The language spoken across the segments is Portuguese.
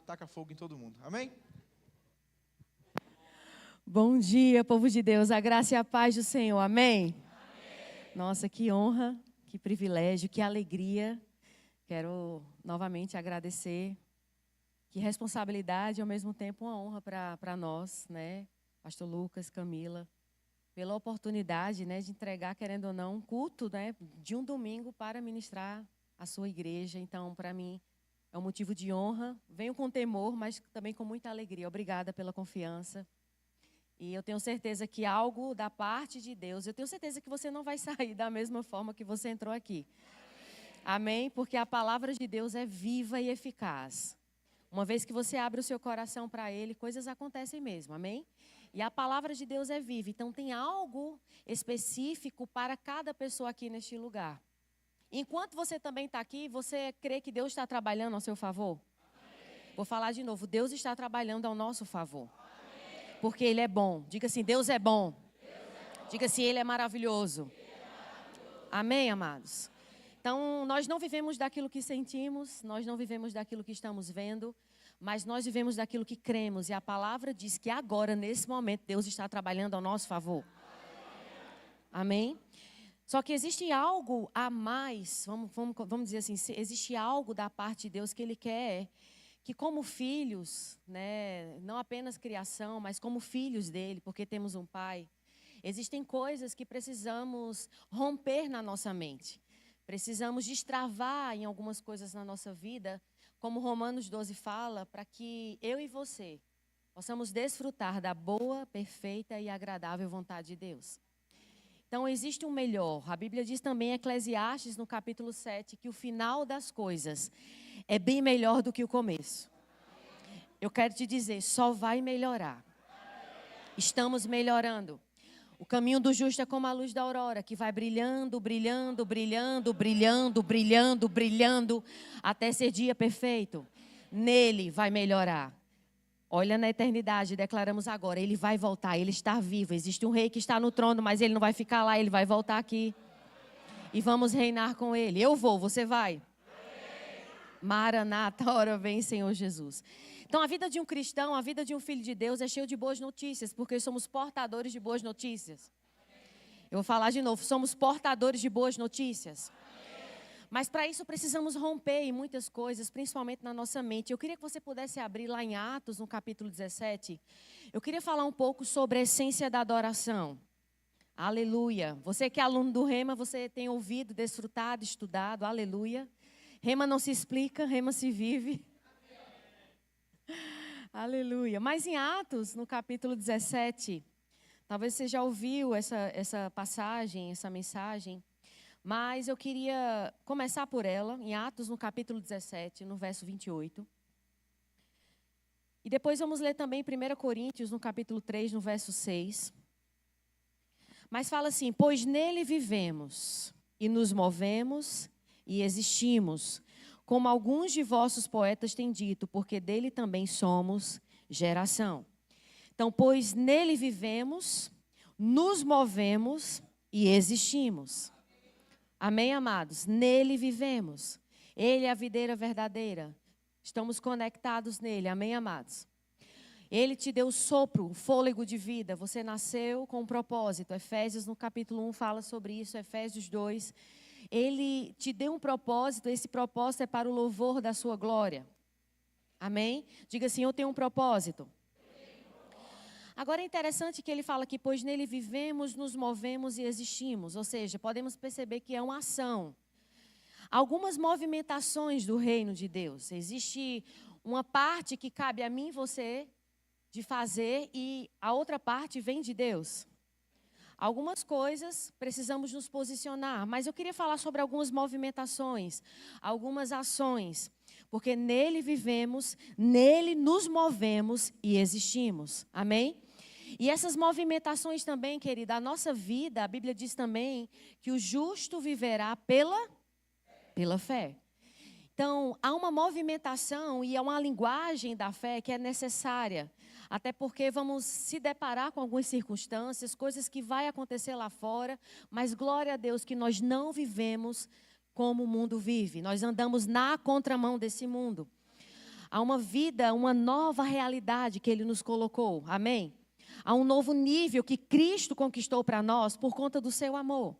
taca fogo em todo mundo. Amém? Bom dia, povo de Deus, a graça e a paz do Senhor, amém? Nossa, que honra, que privilégio, que alegria. Quero novamente agradecer. Que responsabilidade e, ao mesmo tempo, uma honra para nós, né? Pastor Lucas, Camila, pela oportunidade, né, de entregar, querendo ou não, um culto, né, de um domingo para ministrar a sua igreja. Então, para mim, é um motivo de honra. Venho com temor, mas também com muita alegria. Obrigada pela confiança. E eu tenho certeza que algo da parte de Deus, eu tenho certeza que você não vai sair da mesma forma que você entrou aqui. Amém? Porque a palavra de Deus é viva e eficaz. Uma vez que você abre o seu coração para Ele, coisas acontecem mesmo, amém? E a palavra de Deus é viva, então tem algo específico para cada pessoa aqui neste lugar. Enquanto você também está aqui, você crê que Deus está trabalhando ao seu favor? Amém. Vou falar de novo, Deus está trabalhando ao nosso favor. Amém. Porque Ele é bom. Diga assim, Deus é bom. Deus é bom. Diga assim, Ele é maravilhoso. Ele é maravilhoso. Amém, amados? Então, nós não vivemos daquilo que sentimos, nós não vivemos daquilo que estamos vendo, mas nós vivemos daquilo que cremos. E a palavra diz que agora, nesse momento, Deus está trabalhando ao nosso favor. Amém? Só que existe algo a mais, vamos dizer assim, existe algo da parte de Deus que Ele quer, que como filhos, né, não apenas criação, mas como filhos dEle, porque temos um Pai, existem coisas que precisamos romper na nossa mente. Precisamos destravar em algumas coisas na nossa vida, como Romanos 12 fala, para que eu e você possamos desfrutar da boa, perfeita e agradável vontade de Deus. Então, existe um melhor. A Bíblia diz também em Eclesiastes, no capítulo 7, que o final das coisas é bem melhor do que o começo. Eu quero te dizer, só vai melhorar. Estamos melhorando. O caminho do justo é como a luz da aurora, que vai brilhando, brilhando, brilhando, brilhando, brilhando, brilhando, até ser dia perfeito. Nele vai melhorar. Olha na eternidade, declaramos agora, Ele vai voltar, Ele está vivo. Existe um rei que está no trono, mas Ele não vai ficar lá, Ele vai voltar aqui. E vamos reinar com Ele. Eu vou, você vai? Maranata, ora vem, Senhor Jesus. Então, a vida de um cristão, a vida de um filho de Deus é cheio de boas notícias, porque somos portadores de boas notícias. Eu vou falar de novo, somos portadores de boas notícias. Mas para isso precisamos romper em muitas coisas, principalmente na nossa mente. Eu queria que você pudesse abrir lá em Atos, no capítulo 17. Eu queria falar um pouco sobre a essência da adoração. Aleluia. Você que é aluno do Rema, você tem ouvido, desfrutado, estudado. Aleluia. Rema não se explica, Rema se vive. Aleluia. Mas em Atos, no capítulo 17, talvez você já ouviu essa passagem, essa mensagem, mas eu queria começar por ela, em Atos, no capítulo 17, no verso 28. E depois vamos ler também 1 Coríntios, no capítulo 3, no verso 6. Mas fala assim, pois nele vivemos e nos movemos e existimos, como alguns de vossos poetas têm dito, porque dele também somos geração. Então, pois nele vivemos, nos movemos e existimos. Amém, amados? Nele vivemos. Ele é a videira verdadeira. Estamos conectados nele. Amém, amados? Ele te deu o sopro, o fôlego de vida. Você nasceu com um propósito. Efésios, no capítulo 1, fala sobre isso. Efésios 2. Ele te deu um propósito. Esse propósito é para o louvor da sua glória. Amém? Diga assim, eu tenho um propósito. Agora é interessante que ele fala que, pois nele vivemos, nos movemos e existimos. Ou seja, podemos perceber que é uma ação. Algumas movimentações do reino de Deus. Existe uma parte que cabe a mim e você de fazer e a outra parte vem de Deus. Algumas coisas precisamos nos posicionar, mas eu queria falar sobre algumas movimentações, algumas ações, porque nele vivemos, nele nos movemos e existimos. Amém? E essas movimentações também, querida, a nossa vida, a Bíblia diz também que o justo viverá pela fé. Então, há uma movimentação e há uma linguagem da fé que é necessária. Até porque vamos se deparar com algumas circunstâncias, coisas que vai acontecer lá fora, mas glória a Deus que nós não vivemos como o mundo vive. Nós andamos na contramão desse mundo. a uma vida, uma nova realidade que Ele nos colocou, amém? A um novo nível que Cristo conquistou para nós por conta do seu amor.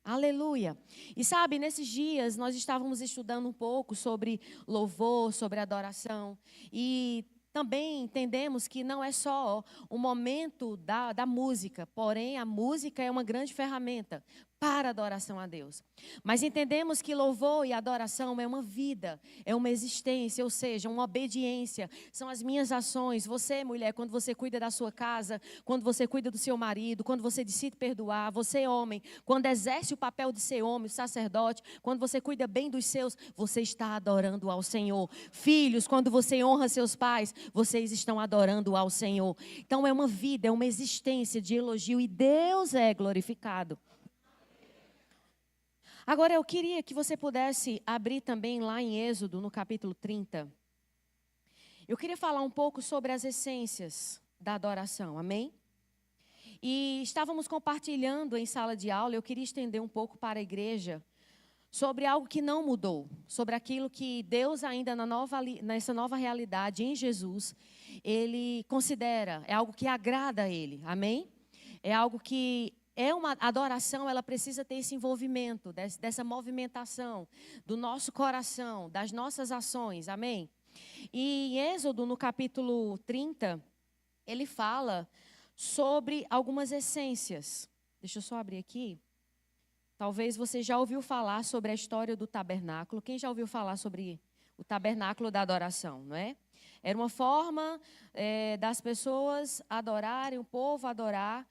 Aleluia. E sabe, nesses dias nós estávamos estudando um pouco sobre louvor, sobre adoração. E também entendemos que não é só o momento da música, porém a música é uma grande ferramenta para a adoração a Deus. Mas entendemos que louvor e adoração é uma vida, é uma existência, ou seja, uma obediência. São as minhas ações. Você, mulher, quando você cuida da sua casa, quando você cuida do seu marido, quando você decide perdoar, você, homem, quando exerce o papel de ser homem, o sacerdote, quando você cuida bem dos seus, você está adorando ao Senhor. Filhos, quando você honra seus pais, vocês estão adorando ao Senhor. Então é uma vida, é uma existência de elogio e Deus é glorificado. Agora, eu queria que você pudesse abrir também lá em Êxodo, no capítulo 30. Eu queria falar um pouco sobre as essências da adoração, amém? E estávamos compartilhando em sala de aula, eu queria estender um pouco para a igreja, sobre algo que não mudou, sobre aquilo que Deus ainda nessa nova realidade em Jesus, Ele considera, é algo que agrada a Ele, amém? É algo que... uma adoração, ela precisa ter esse envolvimento, dessa movimentação do nosso coração, das nossas ações, amém? E em Êxodo, no capítulo 30, ele fala sobre algumas essências. Deixa eu só abrir aqui. Talvez você já ouviu falar sobre a história do tabernáculo. Quem já ouviu falar sobre o tabernáculo da adoração, não é? Era uma forma das pessoas adorarem, o povo adorar,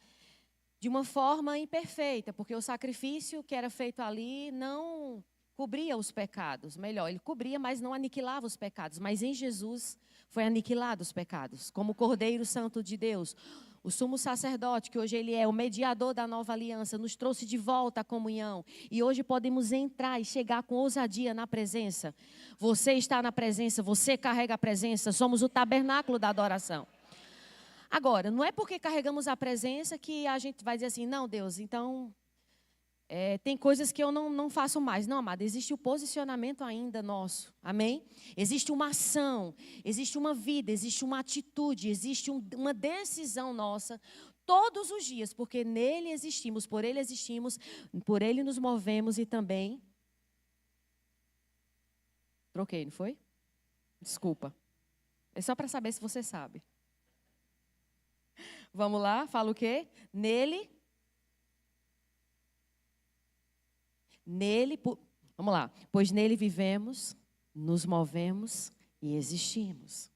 de uma forma imperfeita, porque o sacrifício que era feito ali não cobria os pecados. Melhor, ele cobria, mas não aniquilava os pecados. Mas em Jesus foi aniquilado os pecados, como o Cordeiro Santo de Deus. O sumo sacerdote, que hoje ele é o mediador da nova aliança, nos trouxe de volta a comunhão. E hoje podemos entrar e chegar com ousadia na presença. Você está na presença, você carrega a presença, somos o tabernáculo da adoração. Agora, não é porque carregamos a presença que a gente vai dizer assim, não, Deus, então, tem coisas que eu não faço mais. Não, amada, existe o posicionamento ainda nosso, amém? Existe uma ação, existe uma vida, existe uma atitude, existe uma decisão nossa todos os dias, porque nele existimos, por ele nos movemos e também... Troquei, não foi? Desculpa. É só para saber se você sabe. Vamos lá, fala o quê? Vamos lá. Pois nele vivemos, nos movemos e existimos.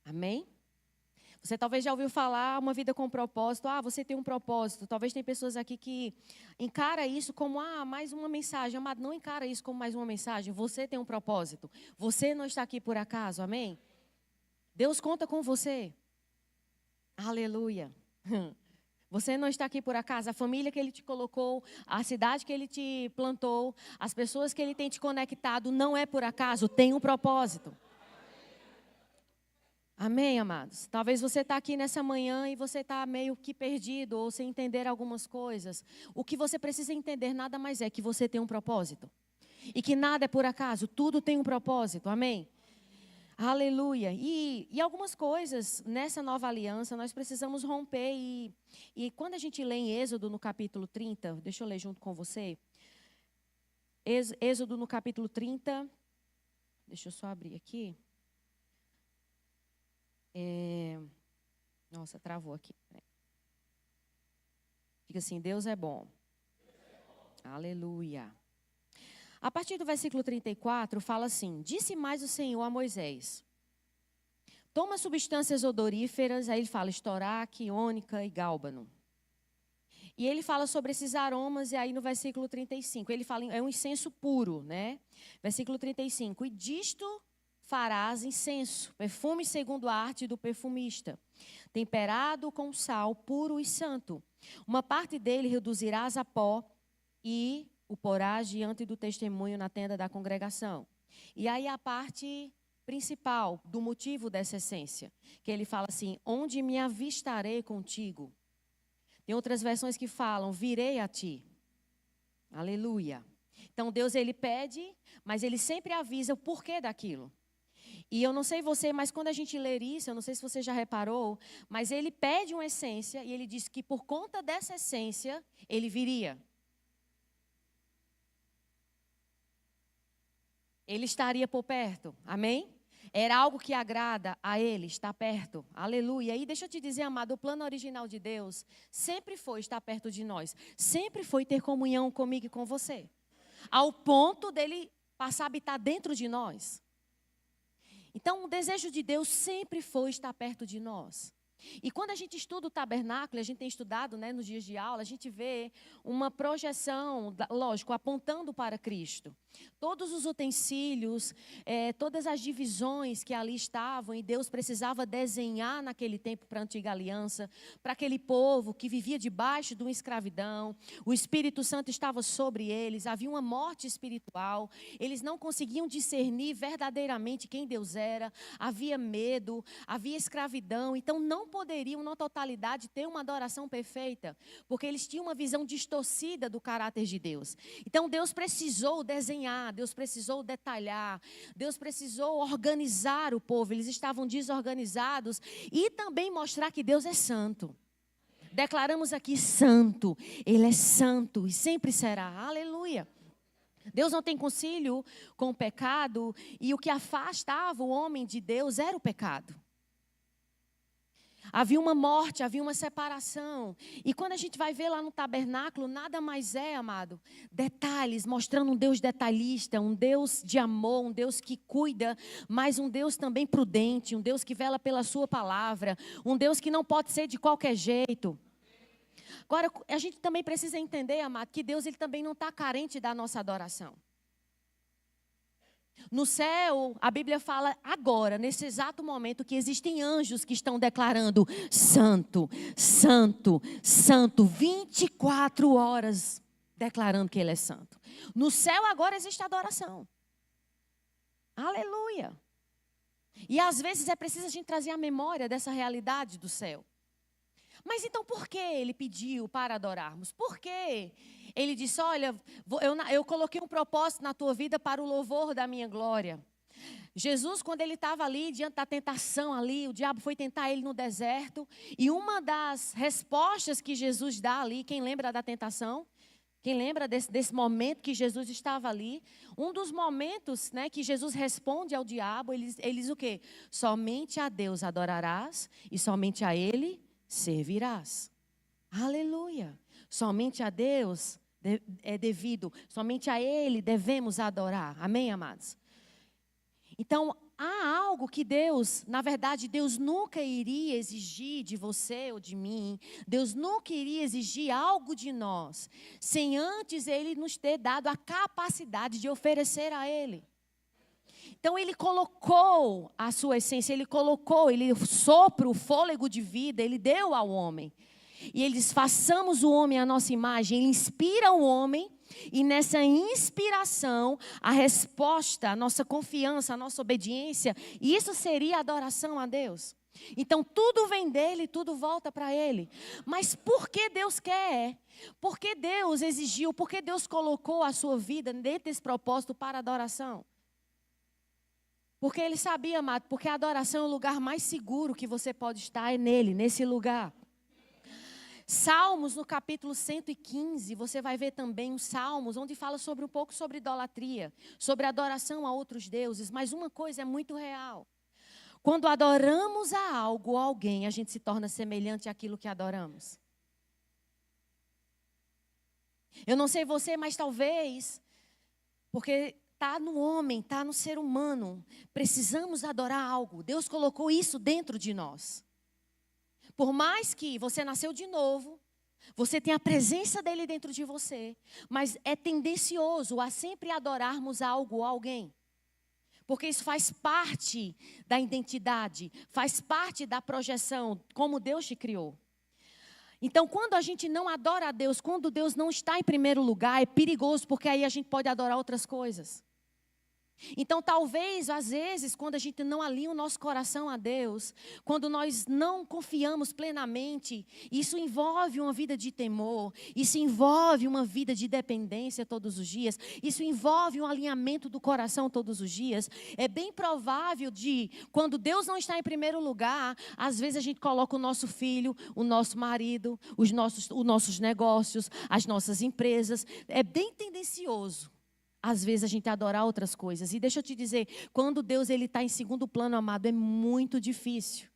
Amém? Você talvez já ouviu falar uma vida com propósito. Você tem um propósito. Talvez tem pessoas aqui que encara isso como mais uma mensagem. Amado, não encara isso como mais uma mensagem. Você tem um propósito. Você não está aqui por acaso, amém? Deus conta com você. Aleluia. Você não está aqui por acaso. A família que Ele te colocou, a cidade que Ele te plantou, as pessoas que Ele tem te conectado, não é por acaso, tem um propósito. Amém, amados? Talvez você está aqui nessa manhã e você está meio que perdido ou sem entender algumas coisas. O que você precisa entender nada mais é que você tem um propósito. E que nada é por acaso, tudo tem um propósito, amém? Aleluia. E algumas coisas nessa nova aliança nós precisamos romper. E quando a gente lê em Êxodo no capítulo 30, deixa eu ler junto com você. Êxodo no capítulo 30, deixa eu só abrir aqui. Nossa, travou aqui. Fica assim, Deus é bom. Aleluia. A partir do versículo 34, fala assim: disse mais o Senhor a Moisés: toma substâncias odoríferas, aí ele fala estoraque, ônica e gálbano. E ele fala sobre esses aromas, e aí no versículo 35, ele fala, é um incenso puro, né? Versículo 35, e disto farás incenso, perfume segundo a arte do perfumista, temperado com sal, puro e santo. Uma parte dele reduzirás a pó e o porás diante do testemunho na tenda da congregação. E aí a parte principal do motivo dessa essência, que ele fala assim, onde me avistarei contigo. Tem outras versões que falam, virei a ti. Aleluia. Então Deus, ele pede, mas ele sempre avisa o porquê daquilo. E eu não sei você, mas quando a gente ler isso, eu não sei se você já reparou, mas ele pede uma essência e ele diz que por conta dessa essência, ele viria. Ele estaria por perto, amém? Era algo que agrada a ele, estar perto, aleluia. E deixa eu te dizer, amado, o plano original de Deus sempre foi estar perto de nós. Sempre foi ter comunhão comigo e com você. Ao ponto dele passar a habitar dentro de nós. Então, o desejo de Deus sempre foi estar perto de nós. E quando a gente estuda o tabernáculo, a gente tem estudado, né, nos dias de aula, a gente vê uma projeção, lógico, apontando para Cristo. Todos os utensílios, todas as divisões que ali estavam, e Deus precisava desenhar naquele tempo para a antiga aliança, para aquele povo que vivia debaixo de uma escravidão. O Espírito Santo estava sobre eles, havia uma morte espiritual, eles não conseguiam discernir verdadeiramente quem Deus era, havia medo, havia escravidão, então não poderiam, na totalidade, ter uma adoração perfeita, porque eles tinham uma visão distorcida do caráter de Deus. Então Deus precisou desenhar, Deus precisou detalhar, Deus precisou organizar o povo, eles estavam desorganizados, e também mostrar que Deus é santo. Declaramos aqui santo, Ele é santo e sempre será, aleluia. Deus não tem concílio com o pecado, e o que afastava o homem de Deus era o pecado. Havia uma morte, havia uma separação. E quando a gente vai ver lá no tabernáculo, nada mais é, amado, detalhes, mostrando um Deus detalhista, um Deus de amor, um Deus que cuida, mas um Deus também prudente, um Deus que vela pela sua palavra, um Deus que não pode ser de qualquer jeito. Agora, a gente também precisa entender, amado, que Deus ele também não está carente da nossa adoração. No céu, a Bíblia fala agora, nesse exato momento, que existem anjos que estão declarando santo, santo, santo, 24 horas declarando que Ele é santo. No céu agora existe adoração. Aleluia. E às vezes é preciso a gente trazer a memória dessa realidade do céu. Mas então por que Ele pediu para adorarmos? Por que Ele disse, olha, eu coloquei um propósito na tua vida para o louvor da minha glória. Jesus, quando Ele estava ali, diante da tentação ali, o diabo foi tentar Ele no deserto. E uma das respostas que Jesus dá ali, quem lembra da tentação? Quem lembra desse momento que Jesus estava ali? Um dos momentos, né, que Jesus responde ao diabo, ele diz o quê? Somente a Deus adorarás e somente a Ele servirás. Aleluia. Somente a Deus é devido, somente a Ele devemos adorar. Amém, amados? Então, há algo que Deus, na verdade, Deus nunca iria exigir de você ou de mim. Deus nunca iria exigir algo de nós, sem antes Ele nos ter dado a capacidade de oferecer a Ele. Então, Ele colocou a sua essência, Ele colocou, Ele sopra o fôlego de vida, Ele deu ao homem. E Ele diz, façamos o homem à nossa imagem, Ele inspira o homem, e nessa inspiração, a resposta, a nossa confiança, a nossa obediência, isso seria adoração a Deus. Então, tudo vem dEle, tudo volta para Ele. Mas por que Deus quer? Por que Deus exigiu? Por que Deus colocou a sua vida dentro desse propósito para adoração? Porque Ele sabia, amado, porque a adoração é o lugar mais seguro que você pode estar, é nele, nesse lugar. Salmos, no capítulo 115, você vai ver também os Salmos, onde fala um pouco sobre idolatria, sobre adoração a outros deuses. Mas uma coisa é muito real. Quando adoramos a algo ou alguém, a gente se torna semelhante àquilo que adoramos. Eu não sei você, mas talvez, porque está no homem, está no ser humano, precisamos adorar algo. Deus colocou isso dentro de nós. Por mais que você nasceu de novo, você tem a presença dele dentro de você, mas é tendencioso a sempre adorarmos algo ou alguém. Porque isso faz parte da identidade, faz parte da projeção, como Deus te criou. Então, quando a gente não adora a Deus, quando Deus não está em primeiro lugar, é perigoso, porque aí a gente pode adorar outras coisas. Então, talvez, às vezes, quando a gente não alinha o nosso coração a Deus, quando nós não confiamos plenamente, isso envolve uma vida de temor, isso envolve uma vida de dependência todos os dias, isso envolve um alinhamento do coração todos os dias. É bem provável quando Deus não está em primeiro lugar, às vezes a gente coloca o nosso filho, o nosso marido, os nossos negócios, as nossas empresas. É bem tendencioso às vezes a gente adorar outras coisas. E deixa eu te dizer, quando Deus está em segundo plano, amado, é muito difícil.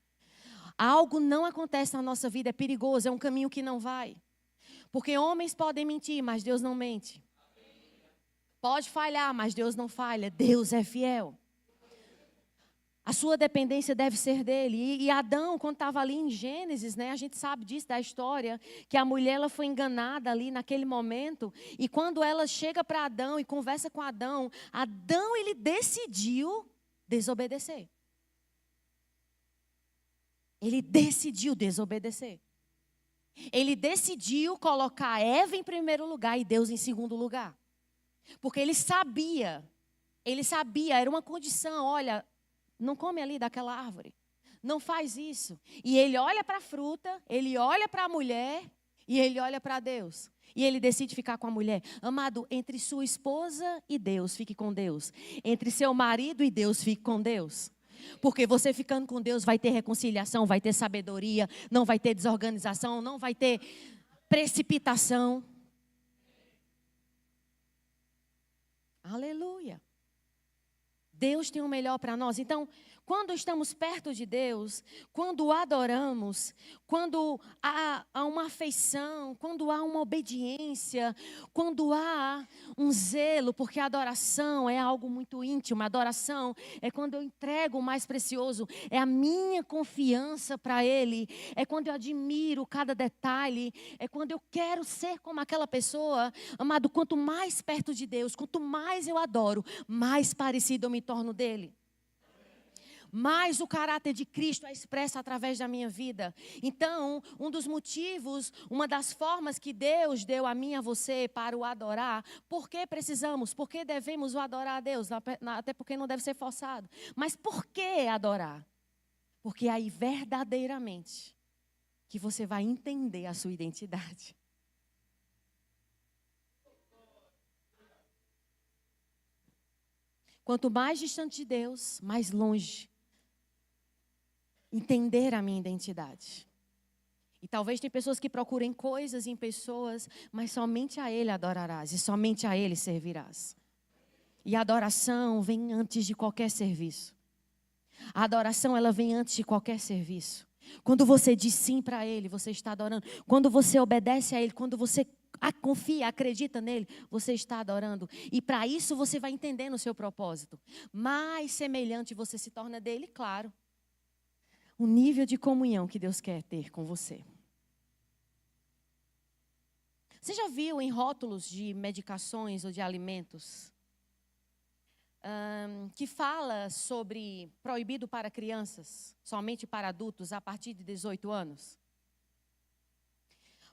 Algo não acontece na nossa vida, é perigoso, é um caminho que não vai. Porque homens podem mentir, mas Deus não mente. Pode falhar, mas Deus não falha. Deus é fiel. A sua dependência deve ser dele. E Adão, quando estava ali em Gênesis, né, a gente sabe disso, da história, que a mulher ela foi enganada ali naquele momento. E quando ela chega para Adão e conversa com Adão, Adão ele decidiu desobedecer. Ele decidiu desobedecer. Ele decidiu colocar Eva em primeiro lugar e Deus em segundo lugar. Porque ele sabia, era uma condição, olha, não come ali daquela árvore. Não faz isso. E ele olha para a fruta, ele olha para a mulher e ele olha para Deus. E ele decide ficar com a mulher. Amado, entre sua esposa e Deus, fique com Deus. Entre seu marido e Deus, fique com Deus. Porque você ficando com Deus vai ter reconciliação, vai ter sabedoria, não vai ter desorganização, não vai ter precipitação. Aleluia. Deus tem o melhor para nós. Então, quando estamos perto de Deus, quando o adoramos, quando há uma afeição, quando há uma obediência, quando há um zelo, porque a adoração é algo muito íntimo, a adoração é quando eu entrego o mais precioso, é a minha confiança para Ele, é quando eu admiro cada detalhe, é quando eu quero ser como aquela pessoa. Amado, quanto mais perto de Deus, quanto mais eu adoro, mais parecido eu me torno dele. Mas o caráter de Cristo é expresso através da minha vida. Então, um dos motivos, uma das formas que Deus deu a mim e a você para o adorar, por que precisamos, por que devemos o adorar a Deus? Até porque não deve ser forçado. Mas por que adorar? Porque aí verdadeiramente que você vai entender a sua identidade. Quanto mais distante de Deus, mais longe entender a minha identidade. E talvez tem pessoas que procurem coisas em pessoas, mas somente a Ele adorarás e somente a Ele servirás. E a adoração vem antes de qualquer serviço. A adoração, ela vem antes de qualquer serviço. Quando você diz sim para Ele, você está adorando. Quando você obedece a Ele, quando você confia, acredita nele, você está adorando. E para isso você vai entendendo o seu propósito. Mais semelhante você se torna dele, claro. O nível de comunhão que Deus quer ter com você. Você já viu em rótulos de medicações ou de alimentos que fala sobre proibido para crianças, somente para adultos a partir de 18 anos?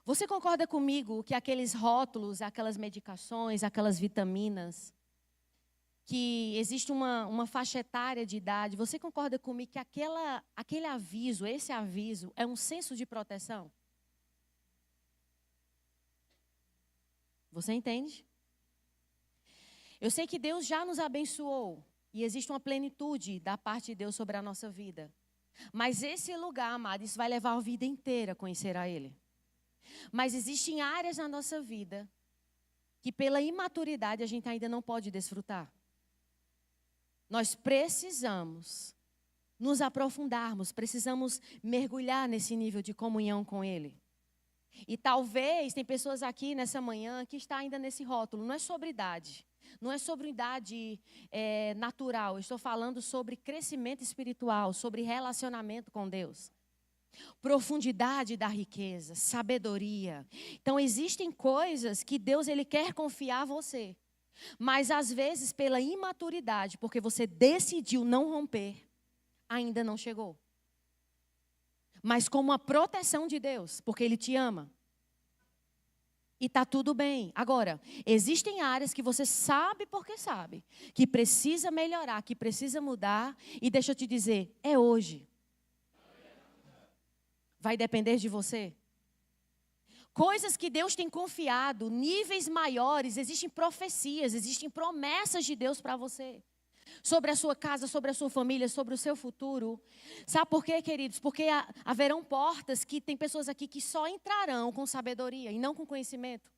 Você concorda comigo que aqueles rótulos, aquelas medicações, aquelas vitaminas, que existe uma faixa etária de idade, você concorda comigo que aquele aviso, esse aviso, é um senso de proteção? Você entende? Eu sei que Deus já nos abençoou e existe uma plenitude da parte de Deus sobre a nossa vida. Mas esse lugar, amado, isso vai levar a vida inteira a conhecer a Ele. Mas existem áreas na nossa vida que pela imaturidade a gente ainda não pode desfrutar. Nós precisamos nos aprofundarmos, precisamos mergulhar nesse nível de comunhão com Ele. E talvez tem pessoas aqui nessa manhã que estão ainda nesse rótulo. Não é sobre idade, não é sobre idade natural. Eu estou falando sobre crescimento espiritual, sobre relacionamento com Deus. Profundidade da riqueza, sabedoria. Então existem coisas que Deus ele quer confiar a você. Mas às vezes pela imaturidade, porque você decidiu não romper, ainda não chegou. Mas como uma proteção de Deus, porque Ele te ama. E está tudo bem. Agora, existem áreas que você sabe porque sabe, que precisa melhorar, que precisa mudar. E deixa eu te dizer, é hoje. Vai depender de você. Coisas que Deus tem confiado, níveis maiores, existem profecias, existem promessas de Deus para você. Sobre a sua casa, sobre a sua família, sobre o seu futuro. Sabe por quê, queridos? Porque haverão portas que tem pessoas aqui que só entrarão com sabedoria e não com conhecimento.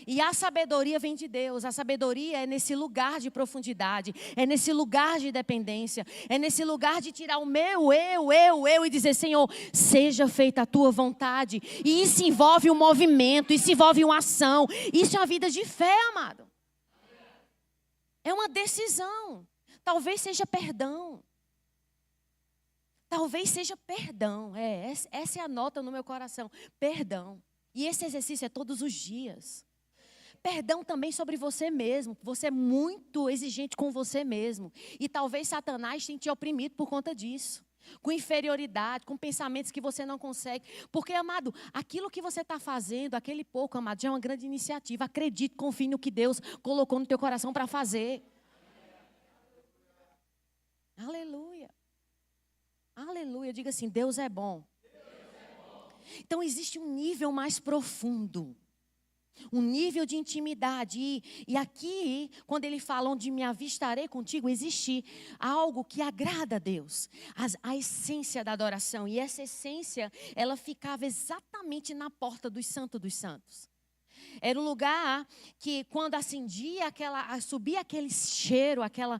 E a sabedoria vem de Deus. A sabedoria é nesse lugar de profundidade, é nesse lugar de dependência, é nesse lugar de tirar o meu, eu e dizer, Senhor, seja feita a tua vontade. E isso envolve um movimento, isso envolve uma ação. Isso é uma vida de fé, amado. É uma decisão. Talvez seja perdão. Talvez seja perdão. Essa é a nota no meu coração. Perdão. E esse exercício é todos os dias. Perdão também sobre você mesmo. Você é muito exigente com você mesmo. E talvez Satanás tenha te oprimido por conta disso. Com inferioridade, com pensamentos que você não consegue. Porque, amado, aquilo que você está fazendo, aquele pouco, amado, já é uma grande iniciativa. Acredite, confie no que Deus colocou no teu coração para fazer. Aleluia. Aleluia. Diga assim, Deus é bom. Então, existe um nível mais profundo. Um nível de intimidade. E aqui, quando ele fala onde me avistarei contigo, existe algo que agrada a Deus. A essência da adoração. E essa essência, ela ficava exatamente na porta dos santos dos santos. Era um lugar que quando acendia, subia aquele cheiro, aquela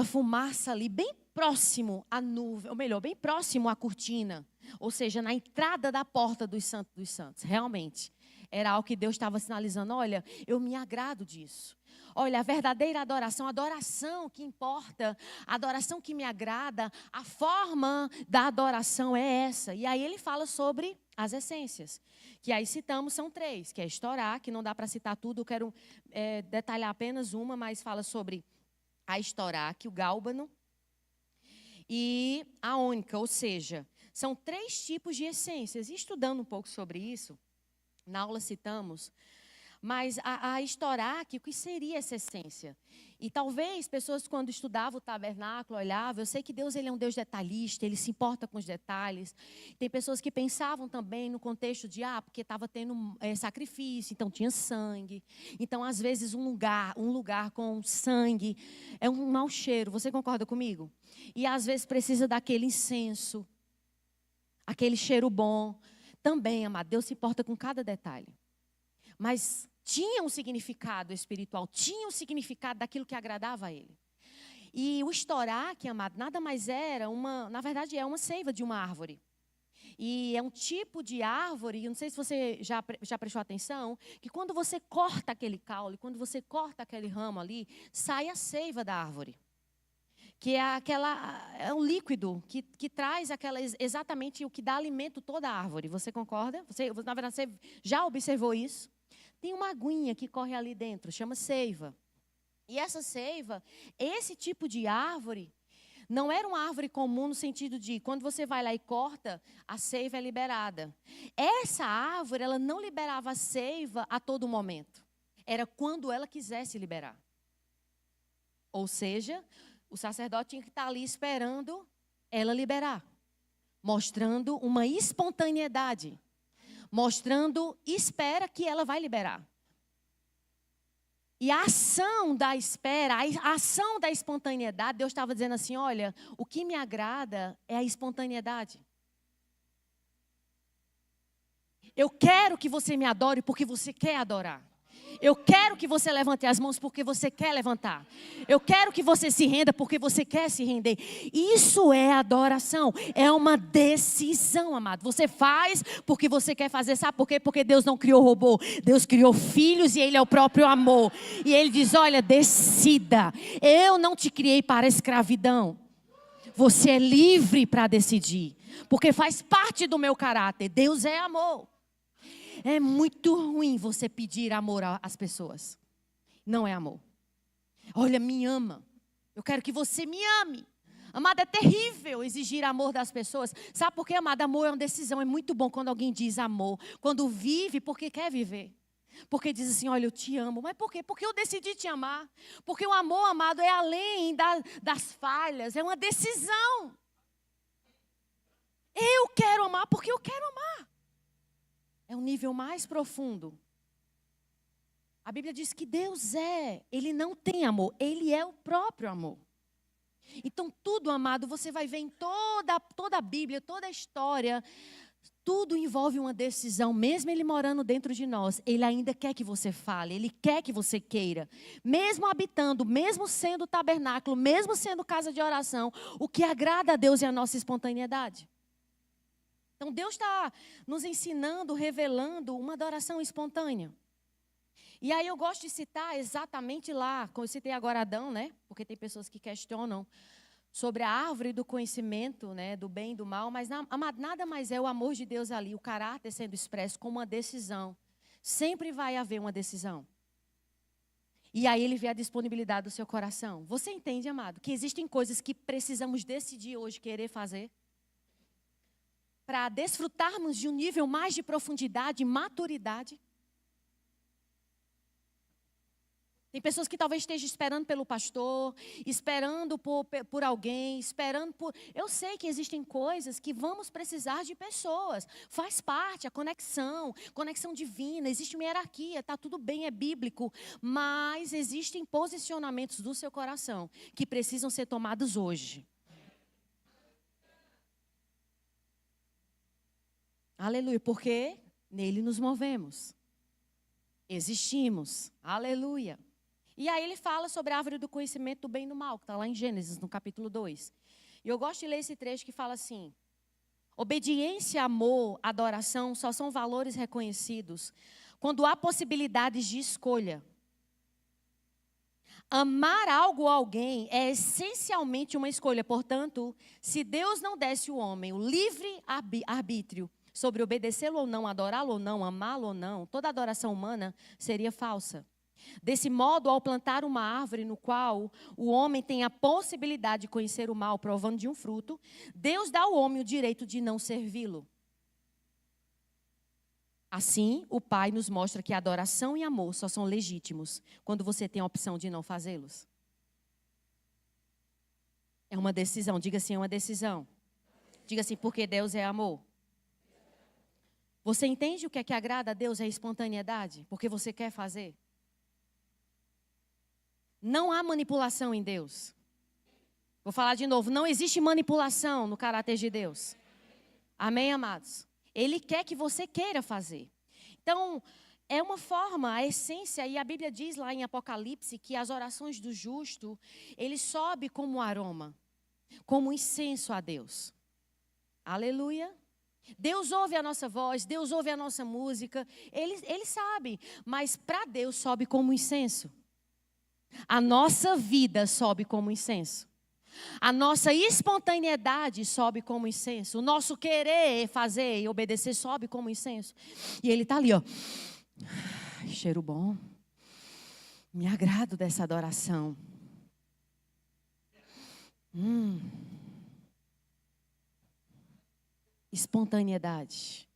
fumaça ali, bem próximo à nuvem, ou melhor, bem próximo à cortina. Ou seja, na entrada da porta dos santos, realmente. Era algo que Deus estava sinalizando, olha, eu me agrado disso. Olha, a verdadeira adoração, a adoração que importa, a adoração que me agrada, a forma da adoração é essa. E aí ele fala sobre as essências, que aí citamos, são 3, que é estourar, que não dá para citar tudo, eu quero detalhar apenas uma, mas fala sobre a estourar, que o gálbano e a ônica, ou seja, são 3 tipos de essências. E estudando um pouco sobre isso, na aula citamos, mas a estourar, o que seria essa essência? E talvez pessoas quando estudavam o tabernáculo, olhavam, eu sei que Deus ele é um Deus detalhista, ele se importa com os detalhes. Tem pessoas que pensavam também no contexto de, porque estava tendo sacrifício, então tinha sangue. Então, às vezes, um lugar com sangue é um mau cheiro, você concorda comigo? E às vezes precisa daquele incenso, aquele cheiro bom. Também, amado, Deus se importa com cada detalhe. Mas tinha um significado espiritual, tinha um significado daquilo que agradava a Ele. E o estoraque, amado, nada mais era na verdade é uma seiva de uma árvore. E é um tipo de árvore, eu não sei se você já prestou atenção, que quando você corta aquele caule, quando você corta aquele ramo ali, sai a seiva da árvore. Que é um líquido que traz exatamente o que dá alimento a toda a árvore. Você concorda? Na verdade, você já observou isso? Tem uma aguinha que corre ali dentro, chama seiva. E essa seiva, esse tipo de árvore, não era uma árvore comum no sentido de, quando você vai lá e corta, a seiva é liberada. Essa árvore, ela não liberava a seiva a todo momento. Era quando ela quisesse liberar. Ou seja, o sacerdote tinha que estar ali esperando ela liberar. Mostrando uma espontaneidade. Mostrando, espera que ela vai liberar. E a ação da espera, a ação da espontaneidade, Deus estava dizendo assim, olha, o que me agrada é a espontaneidade. Eu quero que você me adore porque você quer adorar. Eu quero que você levante as mãos porque você quer levantar. Eu quero que você se renda porque você quer se render. Isso é adoração. É uma decisão, amado. Você faz porque você quer fazer. Sabe por quê? Porque Deus não criou robô. Deus criou filhos e Ele é o próprio amor. E Ele diz, olha, decida. Eu não te criei para a escravidão. Você é livre para decidir. Porque faz parte do meu caráter. Deus é amor. É muito ruim você pedir amor às pessoas. Não é amor. Olha, me ama. Eu quero que você me ame. Amado, é terrível exigir amor das pessoas. Sabe por quê, amado? Amor é uma decisão. É muito bom quando alguém diz amor. Quando vive porque quer viver. Porque diz assim, olha, eu te amo. Mas por quê? Porque eu decidi te amar. Porque o amor, amado, é além das falhas. É uma decisão. Eu quero amar porque eu quero amar. É um nível mais profundo. A Bíblia diz que Deus Ele não tem amor. Ele é o próprio amor. Então tudo, amado, você vai ver em toda a Bíblia, toda a história, tudo envolve uma decisão. Mesmo Ele morando dentro de nós, Ele ainda quer que você fale, Ele quer que você queira. Mesmo habitando, mesmo sendo tabernáculo, mesmo sendo casa de oração, o que agrada a Deus é a nossa espontaneidade. Então Deus está nos ensinando, revelando uma adoração espontânea. E aí eu gosto de citar exatamente lá, como eu citei agora Adão, né? Porque tem pessoas que questionam sobre a árvore do conhecimento, né? Do bem e do mal, mas nada mais é o amor de Deus ali, o caráter sendo expresso como uma decisão. Sempre vai haver uma decisão. E aí ele vê a disponibilidade do seu coração. Você entende, amado, que existem coisas que precisamos decidir hoje querer fazer? Para desfrutarmos de um nível mais de profundidade e maturidade? Tem pessoas que talvez estejam esperando pelo pastor, esperando por alguém, esperando por... Eu sei que existem coisas que vamos precisar de pessoas. Faz parte, a conexão divina, existe uma hierarquia, está tudo bem, é bíblico. Mas existem posicionamentos do seu coração que precisam ser tomados hoje. Aleluia, porque nele nos movemos. Existimos. Aleluia. E aí ele fala sobre a árvore do conhecimento do bem e do mal, que está lá em Gênesis, no capítulo 2. E eu gosto de ler esse trecho que fala assim: obediência, amor, adoração só são valores reconhecidos quando há possibilidades de escolha. Amar algo ou alguém é essencialmente uma escolha. Portanto, se Deus não desse ao homem o livre arbítrio sobre obedecê-lo ou não, adorá-lo ou não, amá-lo ou não, toda adoração humana seria falsa. Desse modo, ao plantar uma árvore no qual o homem tem a possibilidade de conhecer o mal, provando de um fruto, Deus dá ao homem o direito de não servi-lo. Assim, o Pai nos mostra que adoração e amor só são legítimos quando você tem a opção de não fazê-los. É uma decisão, diga assim, é uma decisão. Diga assim, porque Deus é amor. Você entende o que é que agrada a Deus? É a espontaneidade, porque você quer fazer. Não há manipulação em Deus. Vou falar de novo, não existe manipulação no caráter de Deus. Amém, amados? Ele quer que você queira fazer. Então, é uma forma, a essência, e a Bíblia diz lá em Apocalipse que as orações do justo, ele sobe como um aroma, como um incenso a Deus. Aleluia. Deus ouve a nossa voz, Deus ouve a nossa música, Ele sabe, mas para Deus sobe como um incenso. A nossa vida sobe como incenso. A nossa espontaneidade sobe como incenso. O nosso querer fazer e obedecer sobe como incenso. E ele está ali, ó. Cheiro bom. Me agrado dessa adoração. Espontaneidade.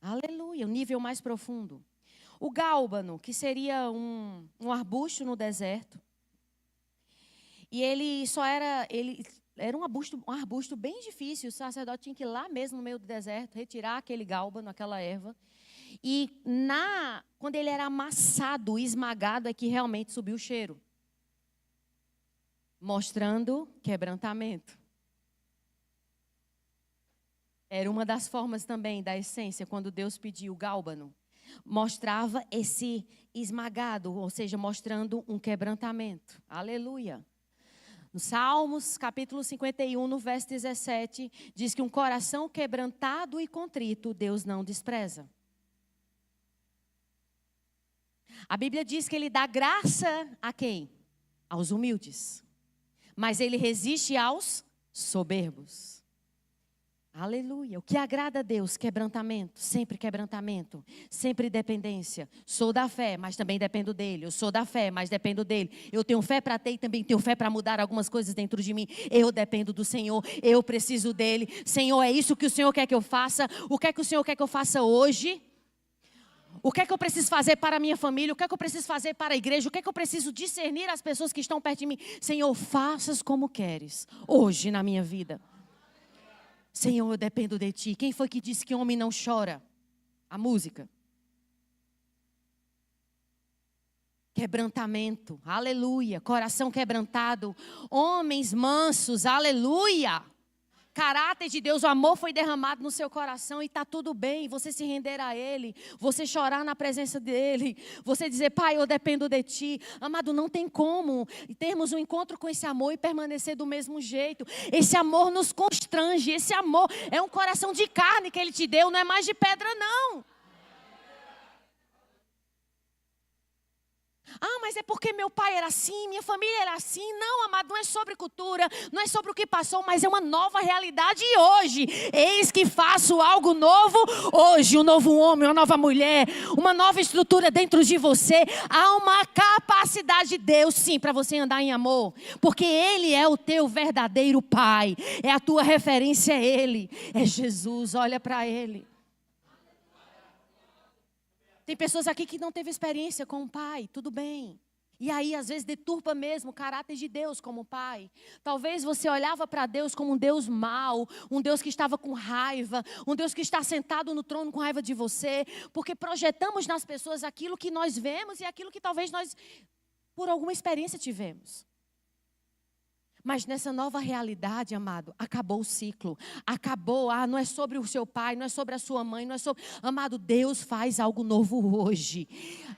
Aleluia, um nível mais profundo. O gálbano, que seria um arbusto no deserto. E ele era um arbusto bem difícil. O sacerdote tinha que ir lá mesmo no meio do deserto, retirar aquele gálbano, aquela erva. E quando ele era amassado, esmagado, é que realmente subiu o cheiro. Mostrando quebrantamento. Era uma das formas também da essência, quando Deus pediu o gálbano. Mostrava esse esmagado, ou seja, mostrando um quebrantamento. Aleluia. No Salmos, capítulo 51, no verso 17, diz que um coração quebrantado e contrito, Deus não despreza. A Bíblia diz que Ele dá graça a quem? Aos humildes. Mas Ele resiste aos soberbos. Aleluia. O que agrada a Deus? Quebrantamento, sempre dependência. Sou da fé, mas também dependo dele. Eu sou da fé, mas dependo dele. Eu tenho fé para ter e também tenho fé para mudar algumas coisas dentro de mim. Eu dependo do Senhor, eu preciso dele. Senhor, é isso que o Senhor quer que eu faça? O que é que o Senhor quer que eu faça hoje? O que é que eu preciso fazer para a minha família? O que é que eu preciso fazer para a igreja? O que é que eu preciso discernir as pessoas que estão perto de mim? Senhor, faças como queres hoje na minha vida. Senhor, eu dependo de ti. Quem foi que disse que homem não chora? A música. Quebrantamento, aleluia. Coração quebrantado. Homens mansos, aleluia. Caráter de Deus, o amor foi derramado no seu coração e está tudo bem. Você se render a Ele, você chorar na presença dEle, você dizer, Pai, eu dependo de Ti. Amado, não tem como termos um encontro com esse amor e permanecer do mesmo jeito. Esse amor nos constrange, esse amor é um coração de carne que Ele te deu, não é mais de pedra não. Ah, mas é porque meu pai era assim, minha família era assim. Não, amado, não é sobre cultura, não é sobre o que passou, mas é uma nova realidade hoje. Eis que faço algo novo hoje. Um novo homem, uma nova mulher, uma nova estrutura dentro de você. Há uma capacidade de Deus, sim, para você andar em amor. Porque Ele é o teu verdadeiro Pai. É a tua referência a Ele. É Jesus, olha para Ele. Tem pessoas aqui que não teve experiência com o pai, tudo bem. E aí, às vezes, deturpa mesmo o caráter de Deus como pai. Talvez você olhava para Deus como um Deus mau, um Deus que estava com raiva, um Deus que está sentado no trono com raiva de você, porque projetamos nas pessoas aquilo que nós vemos e aquilo que talvez nós, por alguma experiência, tivemos. Mas nessa nova realidade, amado, acabou o ciclo. Acabou, não é sobre o seu pai, não é sobre a sua mãe, não é sobre... Amado, Deus faz algo novo hoje.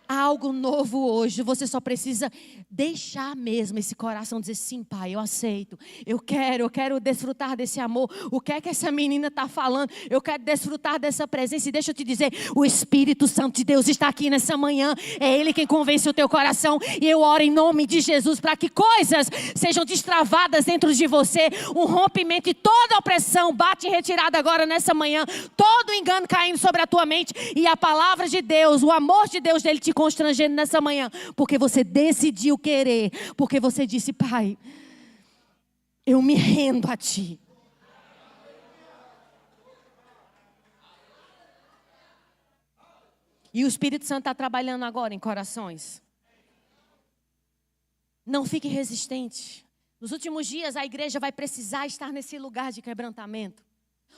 Algo novo hoje. Você só precisa deixar mesmo esse coração dizer, sim, pai, eu aceito. Eu quero desfrutar desse amor. O que é que essa menina está falando? Eu quero desfrutar dessa presença. E deixa eu te dizer, o Espírito Santo de Deus está aqui nessa manhã. É Ele quem convence o teu coração. E eu oro em nome de Jesus para que coisas sejam destravadas dentro de você, um rompimento e toda opressão bate em retirada agora nessa manhã, todo engano caindo sobre a tua mente e a palavra de Deus, o amor de Deus dele te constrangendo nessa manhã, porque você decidiu querer, porque você disse, pai, eu me rendo a ti. E o Espírito Santo está trabalhando agora em corações. Não fique resistente. Nos últimos dias, a igreja vai precisar estar nesse lugar de quebrantamento.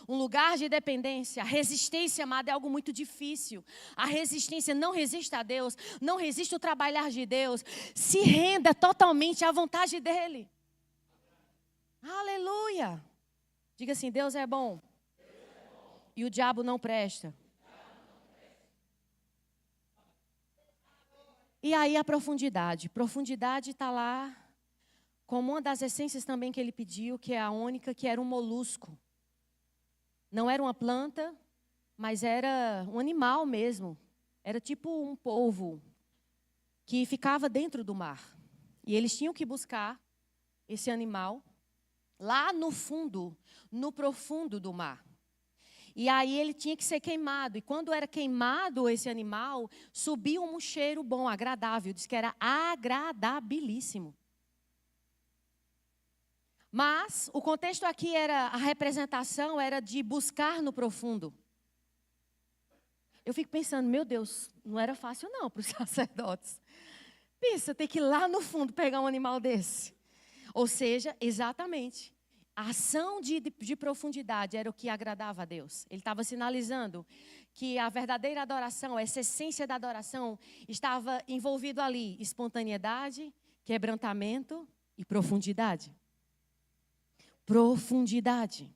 Um lugar de dependência. A resistência, amada, é algo muito difícil. A resistência não resiste a Deus, não resiste o trabalhar de Deus. Se renda totalmente à vontade dEle. Aleluia. Diga assim, Deus é bom. E o diabo não presta. E aí a profundidade. Profundidade está lá. Como uma das essências também que ele pediu, que é a ônica, que era um molusco. Não era uma planta, mas era um animal mesmo. Era tipo um polvo que ficava dentro do mar. E eles tinham que buscar esse animal lá no fundo, no profundo do mar. E aí ele tinha que ser queimado. E quando era queimado esse animal, subia um cheiro bom, agradável. Diz que era agradabilíssimo. Mas o contexto aqui era, a representação era de buscar no profundo. Eu fico pensando, meu Deus, não era fácil não para os sacerdotes. Pensa, ter que ir lá no fundo pegar um animal desse. Ou seja, exatamente, a ação de profundidade era o que agradava a Deus. Ele estava sinalizando que a verdadeira adoração, essa essência da adoração, estava envolvido ali, espontaneidade, quebrantamento e profundidade. Profundidade.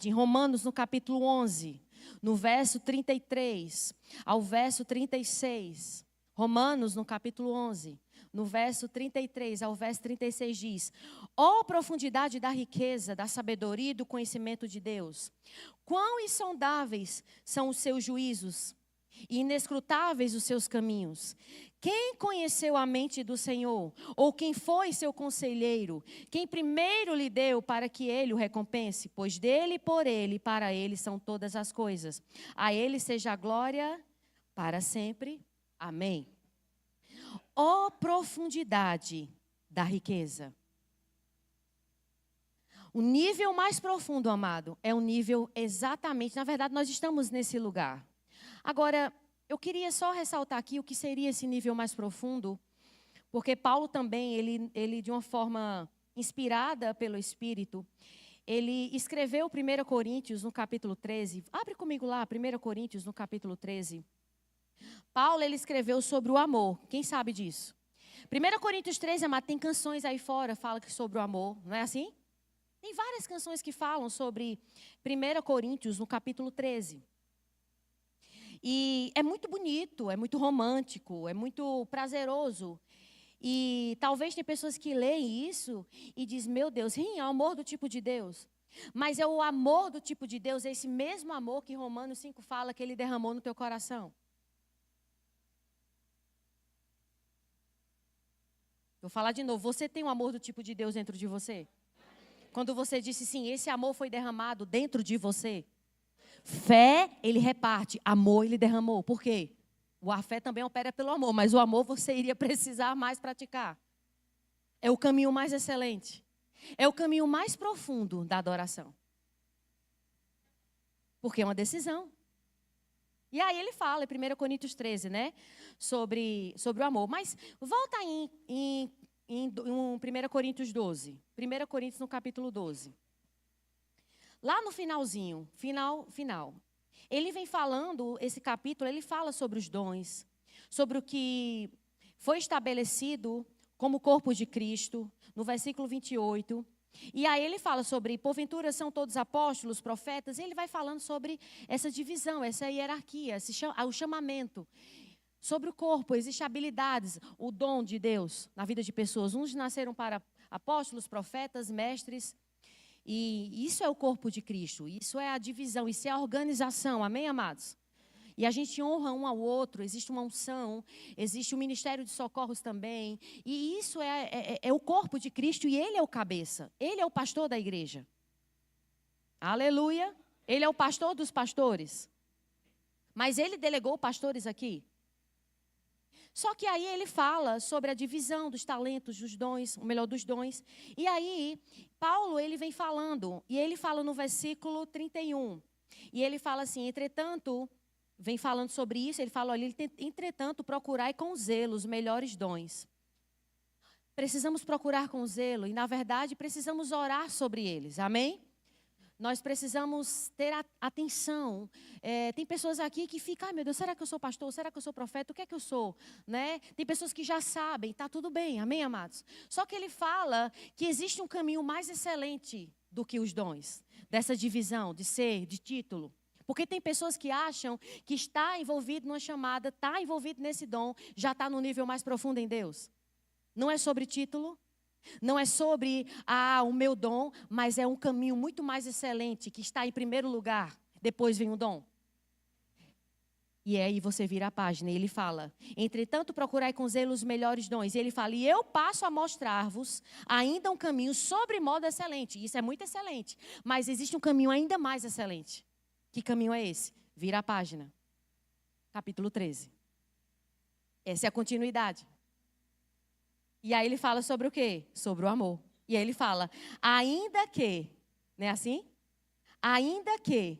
Em Romanos, no capítulo 11, no verso 33 ao verso 36. Romanos, no capítulo 11, no verso 33 ao verso 36 diz: ó profundidade da riqueza, da sabedoria e do conhecimento de Deus! Quão insondáveis são os seus juízos e inescrutáveis os seus caminhos! Quem conheceu a mente do Senhor? Ou quem foi seu conselheiro? Quem primeiro lhe deu para que ele o recompense? Pois dele, por ele e para ele são todas as coisas. A ele seja a glória para sempre. Amém. Ó profundidade da riqueza. O nível mais profundo, amado, é um nível exatamente, na verdade, nós estamos nesse lugar. Agora, eu queria só ressaltar aqui o que seria esse nível mais profundo, porque Paulo também, ele de uma forma inspirada pelo Espírito, ele escreveu 1 Coríntios no capítulo 13. Abre comigo lá, 1 Coríntios no capítulo 13. Paulo, ele escreveu sobre o amor. Quem sabe disso? 1 Coríntios 13, amado, tem canções aí fora, fala sobre o amor, não é assim? Tem várias canções que falam sobre 1 Coríntios no capítulo 13. E é muito bonito, é muito romântico, é muito prazeroso. E talvez tem pessoas que leem isso e dizem, meu Deus, é o amor do tipo de Deus. Mas é o amor do tipo de Deus, é esse mesmo amor que Romanos 5 fala que ele derramou no teu coração. Vou falar de novo, você tem um amor do tipo de Deus dentro de você? Quando você disse sim, esse amor foi derramado dentro de você. Fé, ele reparte. Amor, ele derramou. Por quê? A fé também opera pelo amor, mas o amor você iria precisar mais praticar. É o caminho mais excelente. É o caminho mais profundo da adoração. Porque é uma decisão. E aí ele fala, em 1 Coríntios 13, né? Sobre o amor. Mas volta em 1 Coríntios 12. 1 Coríntios no capítulo 12. Lá no finalzinho, final. Ele vem falando, esse capítulo, ele fala sobre os dons, sobre o que foi estabelecido como corpo de Cristo, no versículo 28. E aí ele fala sobre, porventura são todos apóstolos, profetas, e ele vai falando sobre essa divisão, essa hierarquia, o chamamento. Sobre o corpo, existem habilidades, o dom de Deus na vida de pessoas. Uns nasceram para apóstolos, profetas, mestres. E isso é o corpo de Cristo, isso é a divisão, isso é a organização, amém, amados? E a gente honra um ao outro, existe uma unção, existe o ministério de socorros também. E isso é o corpo de Cristo e ele é o cabeça, ele é o pastor da igreja. Aleluia, ele é o pastor dos pastores. Mas ele delegou pastores aqui. Só que aí ele fala sobre a divisão dos talentos, dos dons, o melhor dos dons. E aí, Paulo, ele vem falando, e ele fala no versículo 31. E ele fala assim, entretanto, vem falando sobre isso, ele fala, olha, entretanto, procurai com zelo os melhores dons. Precisamos procurar com zelo, e na verdade, precisamos orar sobre eles, amém? Nós precisamos ter atenção. Tem pessoas aqui que ficam, ai meu Deus, será que eu sou pastor? Será que eu sou profeta? O que é que eu sou? Né? Tem pessoas que já sabem, está tudo bem, amém, amados? Só que ele fala que existe um caminho mais excelente do que os dons, dessa divisão de ser, de título. Porque tem pessoas que acham que está envolvido numa chamada, está envolvido nesse dom, já está no nível mais profundo em Deus. Não é sobre título. Não é sobre o meu dom, mas é um caminho muito mais excelente, que está em primeiro lugar, depois vem o dom. E aí você vira a página e ele fala, entretanto procurai com zelo os melhores dons. E ele fala, e eu passo a mostrar-vos ainda um caminho sobre modo excelente. Isso é muito excelente, mas existe um caminho ainda mais excelente. Que caminho é esse? Vira a página. Capítulo 13. Essa é a continuidade. E aí ele fala sobre o quê? Sobre o amor. E aí ele fala, ainda que, não é assim? Ainda que.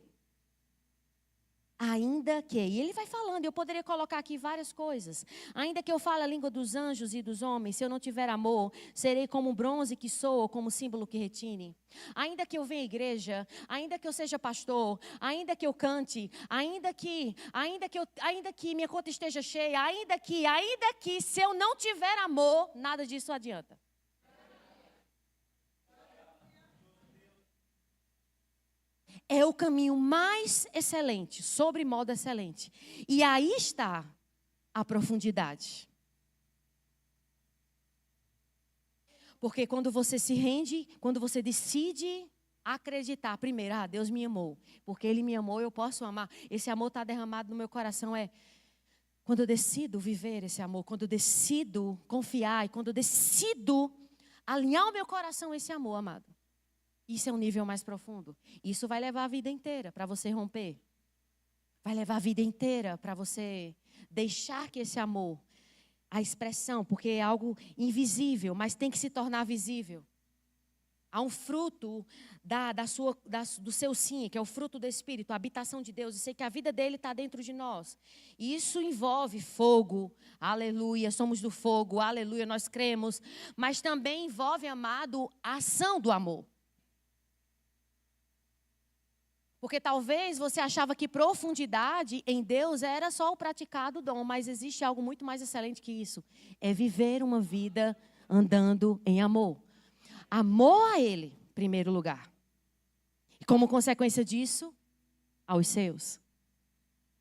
E ele vai falando, eu poderia colocar aqui várias coisas. Ainda que eu fale a língua dos anjos e dos homens, se eu não tiver amor, serei como um bronze que soa, como símbolo que retine. Ainda que eu venha à igreja, ainda que eu seja pastor, ainda que eu cante, ainda que minha conta esteja cheia, ainda que, se eu não tiver amor, nada disso adianta. É o caminho mais excelente, sobre modo excelente. E aí está a profundidade. Porque quando você se rende, quando você decide acreditar, primeiro, Deus me amou. Porque Ele me amou, eu posso amar. Esse amor está derramado no meu coração. Quando eu decido viver esse amor, quando eu decido confiar e quando eu decido alinhar o meu coração a esse amor, amado. Isso é um nível mais profundo. Isso vai levar a vida inteira para você romper. Vai levar a vida inteira para você deixar que esse amor, a expressão, porque é algo invisível, mas tem que se tornar visível. Há um fruto do seu sim, que é o fruto do Espírito, a habitação de Deus. Eu sei que a vida dele está dentro de nós. E isso envolve fogo, aleluia, somos do fogo, aleluia, nós cremos. Mas também envolve, amado, a ação do amor. Porque talvez você achava que profundidade em Deus era só o praticado dom, mas existe algo muito mais excelente que isso. É viver uma vida andando em amor. Amor a Ele, em primeiro lugar. E como consequência disso, aos seus.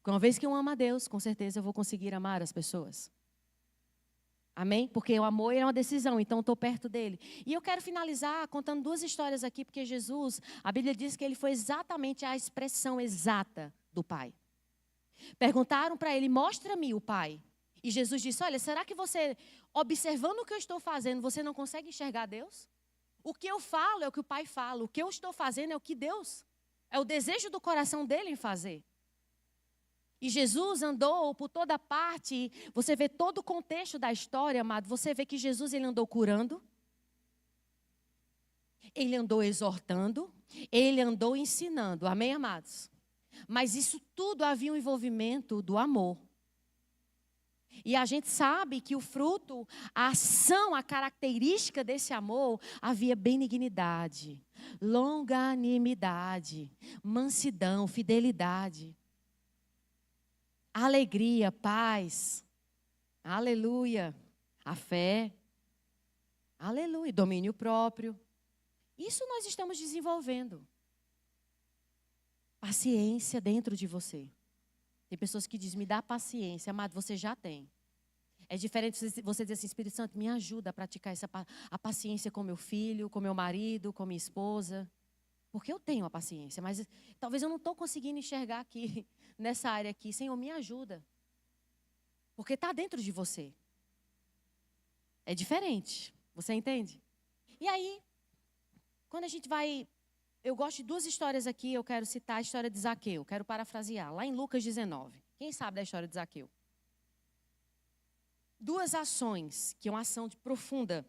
Uma vez que eu amo a Deus, com certeza eu vou conseguir amar as pessoas. Amém? Porque o amor é uma decisão, então eu estou perto dele. E eu quero finalizar contando duas histórias aqui, porque Jesus, a Bíblia diz que ele foi exatamente a expressão exata do Pai. Perguntaram para ele, mostra-me o Pai. E Jesus disse, olha, será que você, observando o que eu estou fazendo, você não consegue enxergar Deus? O que eu falo é o que o Pai fala. O que eu estou fazendo é o que Deus, é o desejo do coração dele em fazer. E Jesus andou por toda parte. Você vê todo o contexto da história, amado. Você vê que Jesus ele andou curando. Ele andou exortando. Ele andou ensinando. Amém, amados? Mas isso tudo havia um envolvimento do amor. E a gente sabe que o fruto, a ação, a característica desse amor, havia benignidade, longanimidade, mansidão, fidelidade, alegria, paz, aleluia, a fé, aleluia, domínio próprio. Isso nós estamos desenvolvendo. Paciência dentro de você. Tem pessoas que dizem, me dá paciência. Amado, você já tem. É diferente você dizer assim, Espírito Santo, me ajuda a praticar a paciência com meu filho, com meu marido, com minha esposa. Porque eu tenho a paciência, mas talvez eu não estou conseguindo enxergar aqui, nessa área aqui. Senhor, me ajuda. Porque está dentro de você. É diferente. Você entende? E aí, quando a gente vai... Eu gosto de duas histórias aqui, eu quero citar a história de Zaqueu, quero parafrasear, lá em Lucas 19. Quem sabe da história de Zaqueu? Duas ações, que é uma ação profunda.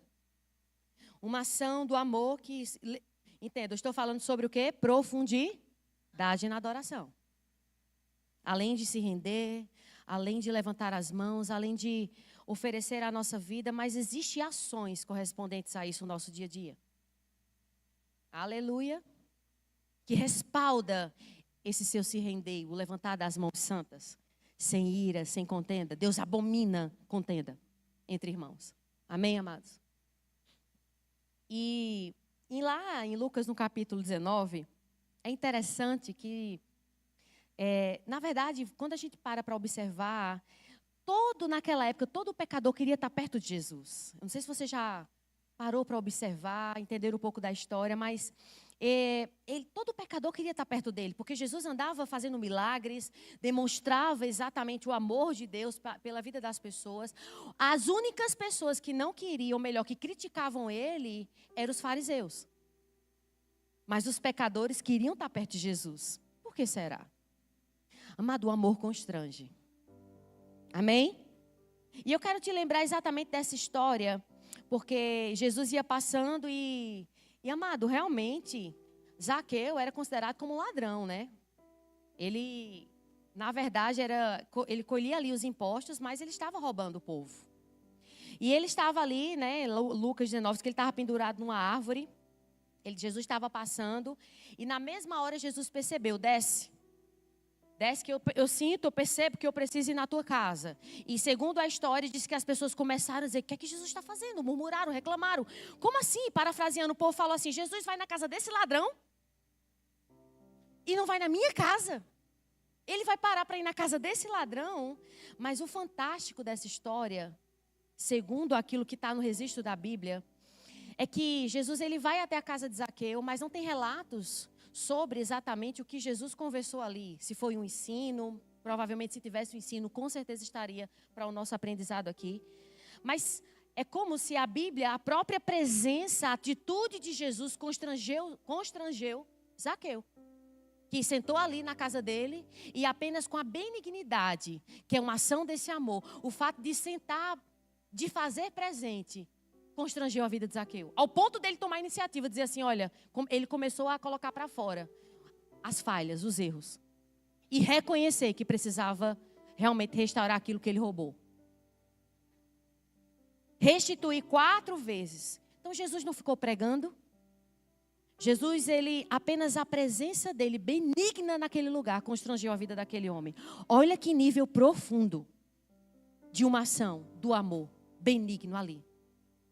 Uma ação do amor que... Entenda, eu estou falando sobre o quê? Profundidade na adoração. Além de se render, além de levantar as mãos, além de oferecer a nossa vida, mas existem ações correspondentes a isso no nosso dia a dia. Aleluia. Que respalda esse seu se render, o levantar das mãos santas, sem ira, sem contenda. Deus abomina contenda entre irmãos. Amém, amados? E lá em Lucas, no capítulo 19, é interessante que, na verdade, quando a gente para observar, naquela época, todo pecador queria estar perto de Jesus. Eu não sei se você já parou para observar, entender um pouco da história, mas... todo pecador queria estar perto dele, porque Jesus andava fazendo milagres, demonstrava exatamente o amor de Deus pela vida das pessoas. As únicas pessoas que não queriam, ou melhor, que criticavam ele, eram os fariseus. Mas os pecadores queriam estar perto de Jesus. Por que será? Amado, o amor constrange. Amém? E eu quero te lembrar exatamente dessa história, porque Jesus ia passando e amado, realmente, Zaqueu era considerado como um ladrão, né? Ele, na verdade, ele colhia ali os impostos, mas ele estava roubando o povo. E ele estava ali, né? Lucas 19, que ele estava pendurado numa árvore. Jesus estava passando e na mesma hora Jesus percebeu, desce que eu sinto, eu percebo que eu preciso ir na tua casa. E segundo a história, diz que as pessoas começaram a dizer, o que é que Jesus está fazendo? Murmuraram, reclamaram. Como assim? Parafraseando, o povo falou assim, Jesus vai na casa desse ladrão e não vai na minha casa. Ele vai parar para ir na casa desse ladrão. Mas o fantástico dessa história, segundo aquilo que está no registro da Bíblia, é que Jesus ele vai até a casa de Zaqueu, mas não tem relatos sobre exatamente o que Jesus conversou ali. Se foi um ensino, Provavelmente, se tivesse o ensino, com certeza estaria para o nosso aprendizado aqui. Mas é como se a Bíblia, a própria presença, a atitude de Jesus constrangeu Zaqueu, que sentou ali na casa dele e apenas com a benignidade, que é uma ação desse amor, o fato de sentar, de fazer presente, constrangeu a vida de Zaqueu. Ao ponto dele tomar a iniciativa, dizer assim, olha, ele começou a colocar para fora as falhas, os erros. E reconhecer que precisava realmente restaurar aquilo que ele roubou. Restituir 4 vezes. Então Jesus não ficou pregando. Jesus, apenas a presença dele, benigna naquele lugar, constrangeu a vida daquele homem. Olha que nível profundo de uma ação, do amor, benigno ali.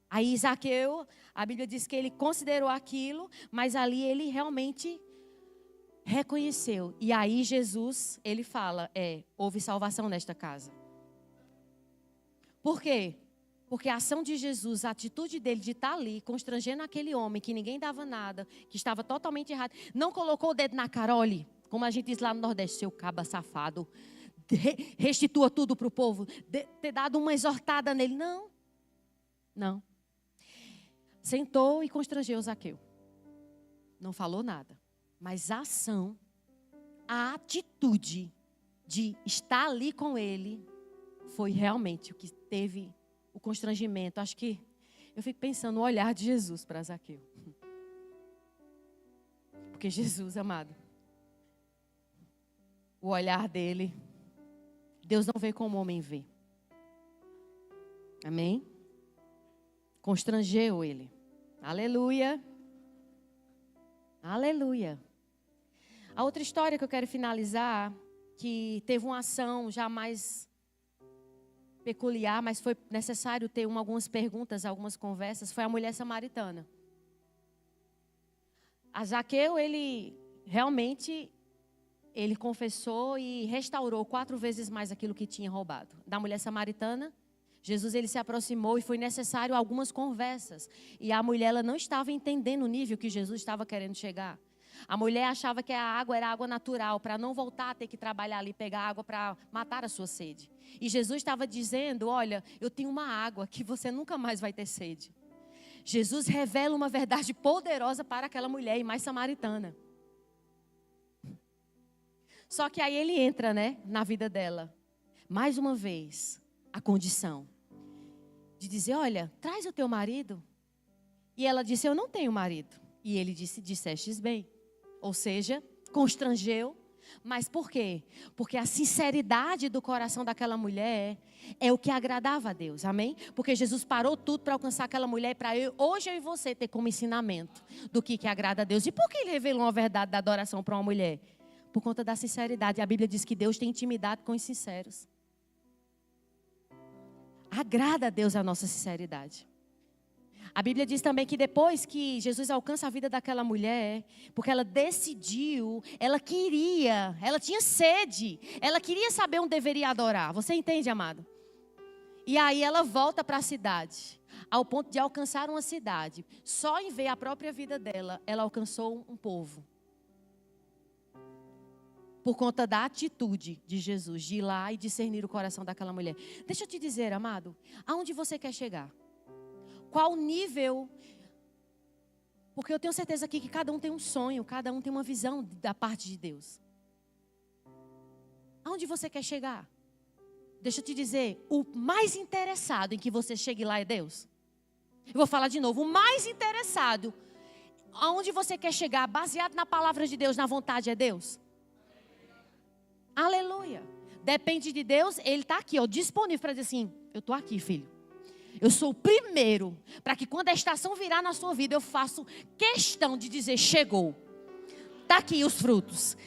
Aí Zaqueu, a Bíblia diz que ele considerou aquilo, mas ali ele realmente reconheceu. E aí Jesus, ele fala, houve salvação nesta casa. Por quê? Porque a ação de Jesus, a atitude dele de estar ali, constrangendo aquele homem que ninguém dava nada, que estava totalmente errado, não colocou o dedo na cara, olhe, como a gente diz lá no Nordeste, seu caba safado, restitua tudo para o povo, ter dado uma exortada nele. Não. Sentou e constrangeu Zaqueu. Não falou nada. Mas a ação, a atitude de estar ali com ele, foi realmente o que teve o constrangimento. Acho que eu fico pensando no olhar de Jesus para Zaqueu. Porque Jesus, amado, o olhar dele, Deus não vê como o homem vê. Amém? Constrangeu ele. Aleluia. Aleluia. A outra história que eu quero finalizar, que teve uma ação já mais peculiar, mas foi necessário ter algumas perguntas, algumas conversas, foi a mulher samaritana. A Zaqueu, ele confessou e restaurou 4 vezes mais aquilo que tinha roubado. Da mulher samaritana, Jesus, ele se aproximou e foi necessário algumas conversas. E a mulher, ela não estava entendendo o nível que Jesus estava querendo chegar. A mulher achava que a água era água natural, para não voltar a ter que trabalhar ali, pegar água para matar a sua sede. E Jesus estava dizendo, olha, eu tenho uma água que você nunca mais vai ter sede. Jesus revela uma verdade poderosa para aquela mulher, e mais samaritana. Só que aí ele entra, na vida dela. Mais uma vez, a condição de dizer, olha, traz o teu marido. E ela disse, eu não tenho marido. E ele disse, dissestes bem. Ou seja, constrangeu. Mas por quê? Porque a sinceridade do coração daquela mulher é o que agradava a Deus, amém? Porque Jesus parou tudo para alcançar aquela mulher, para hoje eu e você ter como ensinamento do que agrada a Deus. E por que ele revelou uma verdade da adoração para uma mulher? Por conta da sinceridade. A Bíblia diz que Deus tem intimidade com os sinceros. Agrada a Deus a nossa sinceridade. A Bíblia diz também que depois que Jesus alcança a vida daquela mulher, porque ela decidiu, ela tinha sede, ela queria saber onde deveria adorar. Você entende, amado? E aí ela volta para a cidade, ao ponto de alcançar uma cidade. Só em ver a própria vida dela, ela alcançou um povo. Por conta da atitude de Jesus, de ir lá e discernir o coração daquela mulher. Deixa eu te dizer, amado, aonde você quer chegar? Qual nível? Porque eu tenho certeza aqui que cada um tem um sonho, cada um tem uma visão da parte de Deus. Aonde você quer chegar? Deixa eu te dizer, o mais interessado em que você chegue lá é Deus. Eu vou falar de novo, o mais interessado, aonde você quer chegar, baseado na palavra de Deus, na vontade, é Deus. Aleluia. Depende de Deus, Ele está aqui, disponível para dizer assim, eu estou aqui, filho. Eu sou o primeiro, para que quando a estação virar na sua vida, eu faço questão de dizer, chegou. Está aqui os frutos.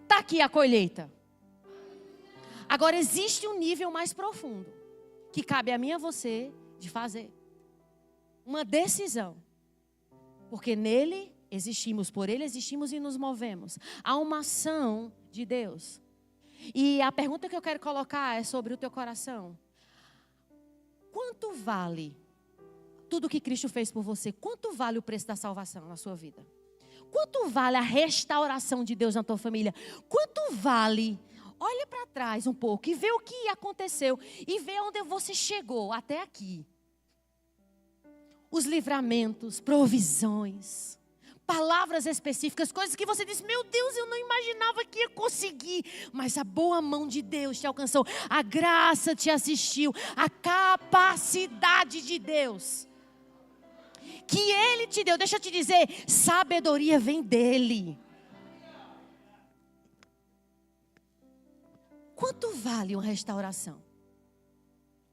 Está aqui a colheita. Agora existe um nível mais profundo, que cabe a mim e a você de fazer. Uma decisão. Porque nele existimos, por ele existimos e nos movemos. Há uma ação de Deus. E a pergunta que eu quero colocar é sobre o teu coração. Quanto vale tudo que Cristo fez por você? Quanto vale o preço da salvação na sua vida? Quanto vale a restauração de Deus na tua família? Quanto vale Olha para trás um pouco e vê o que aconteceu. E vê onde você chegou até aqui. Os livramentos, provisões, palavras específicas, coisas que você disse, meu Deus, eu não imaginava que ia conseguir. Mas a boa mão de Deus te alcançou. A graça te assistiu. A capacidade de Deus que Ele te deu. Deixa eu te dizer, sabedoria vem dEle. Quanto vale uma restauração?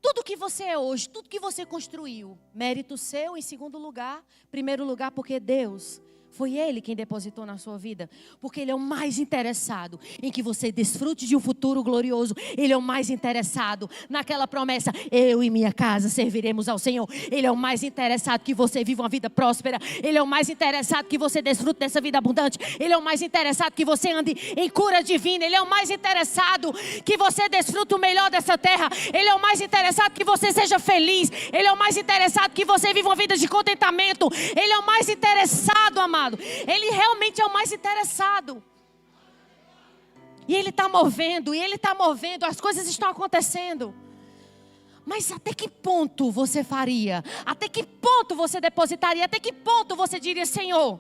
Tudo que você é hoje, tudo que você construiu, mérito seu em segundo lugar, primeiro lugar porque Deus, foi Ele quem depositou na sua vida. Porque Ele é o mais interessado em que você desfrute de um futuro glorioso. Ele é o mais interessado naquela promessa. Eu e minha casa serviremos ao Senhor. Ele é o mais interessado que você viva uma vida próspera. Ele é o mais interessado que você desfrute dessa vida abundante. Ele é o mais interessado que você ande em cura divina. Ele é o mais interessado que você desfrute o melhor dessa terra. Ele é o mais interessado que você seja feliz. Ele é o mais interessado que você viva uma vida de contentamento. Ele é o mais interessado, amado. Ele realmente é o mais interessado. E Ele está movendo, as coisas estão acontecendo. Mas até que ponto você faria? Até que ponto você depositaria? Até que ponto você diria, Senhor,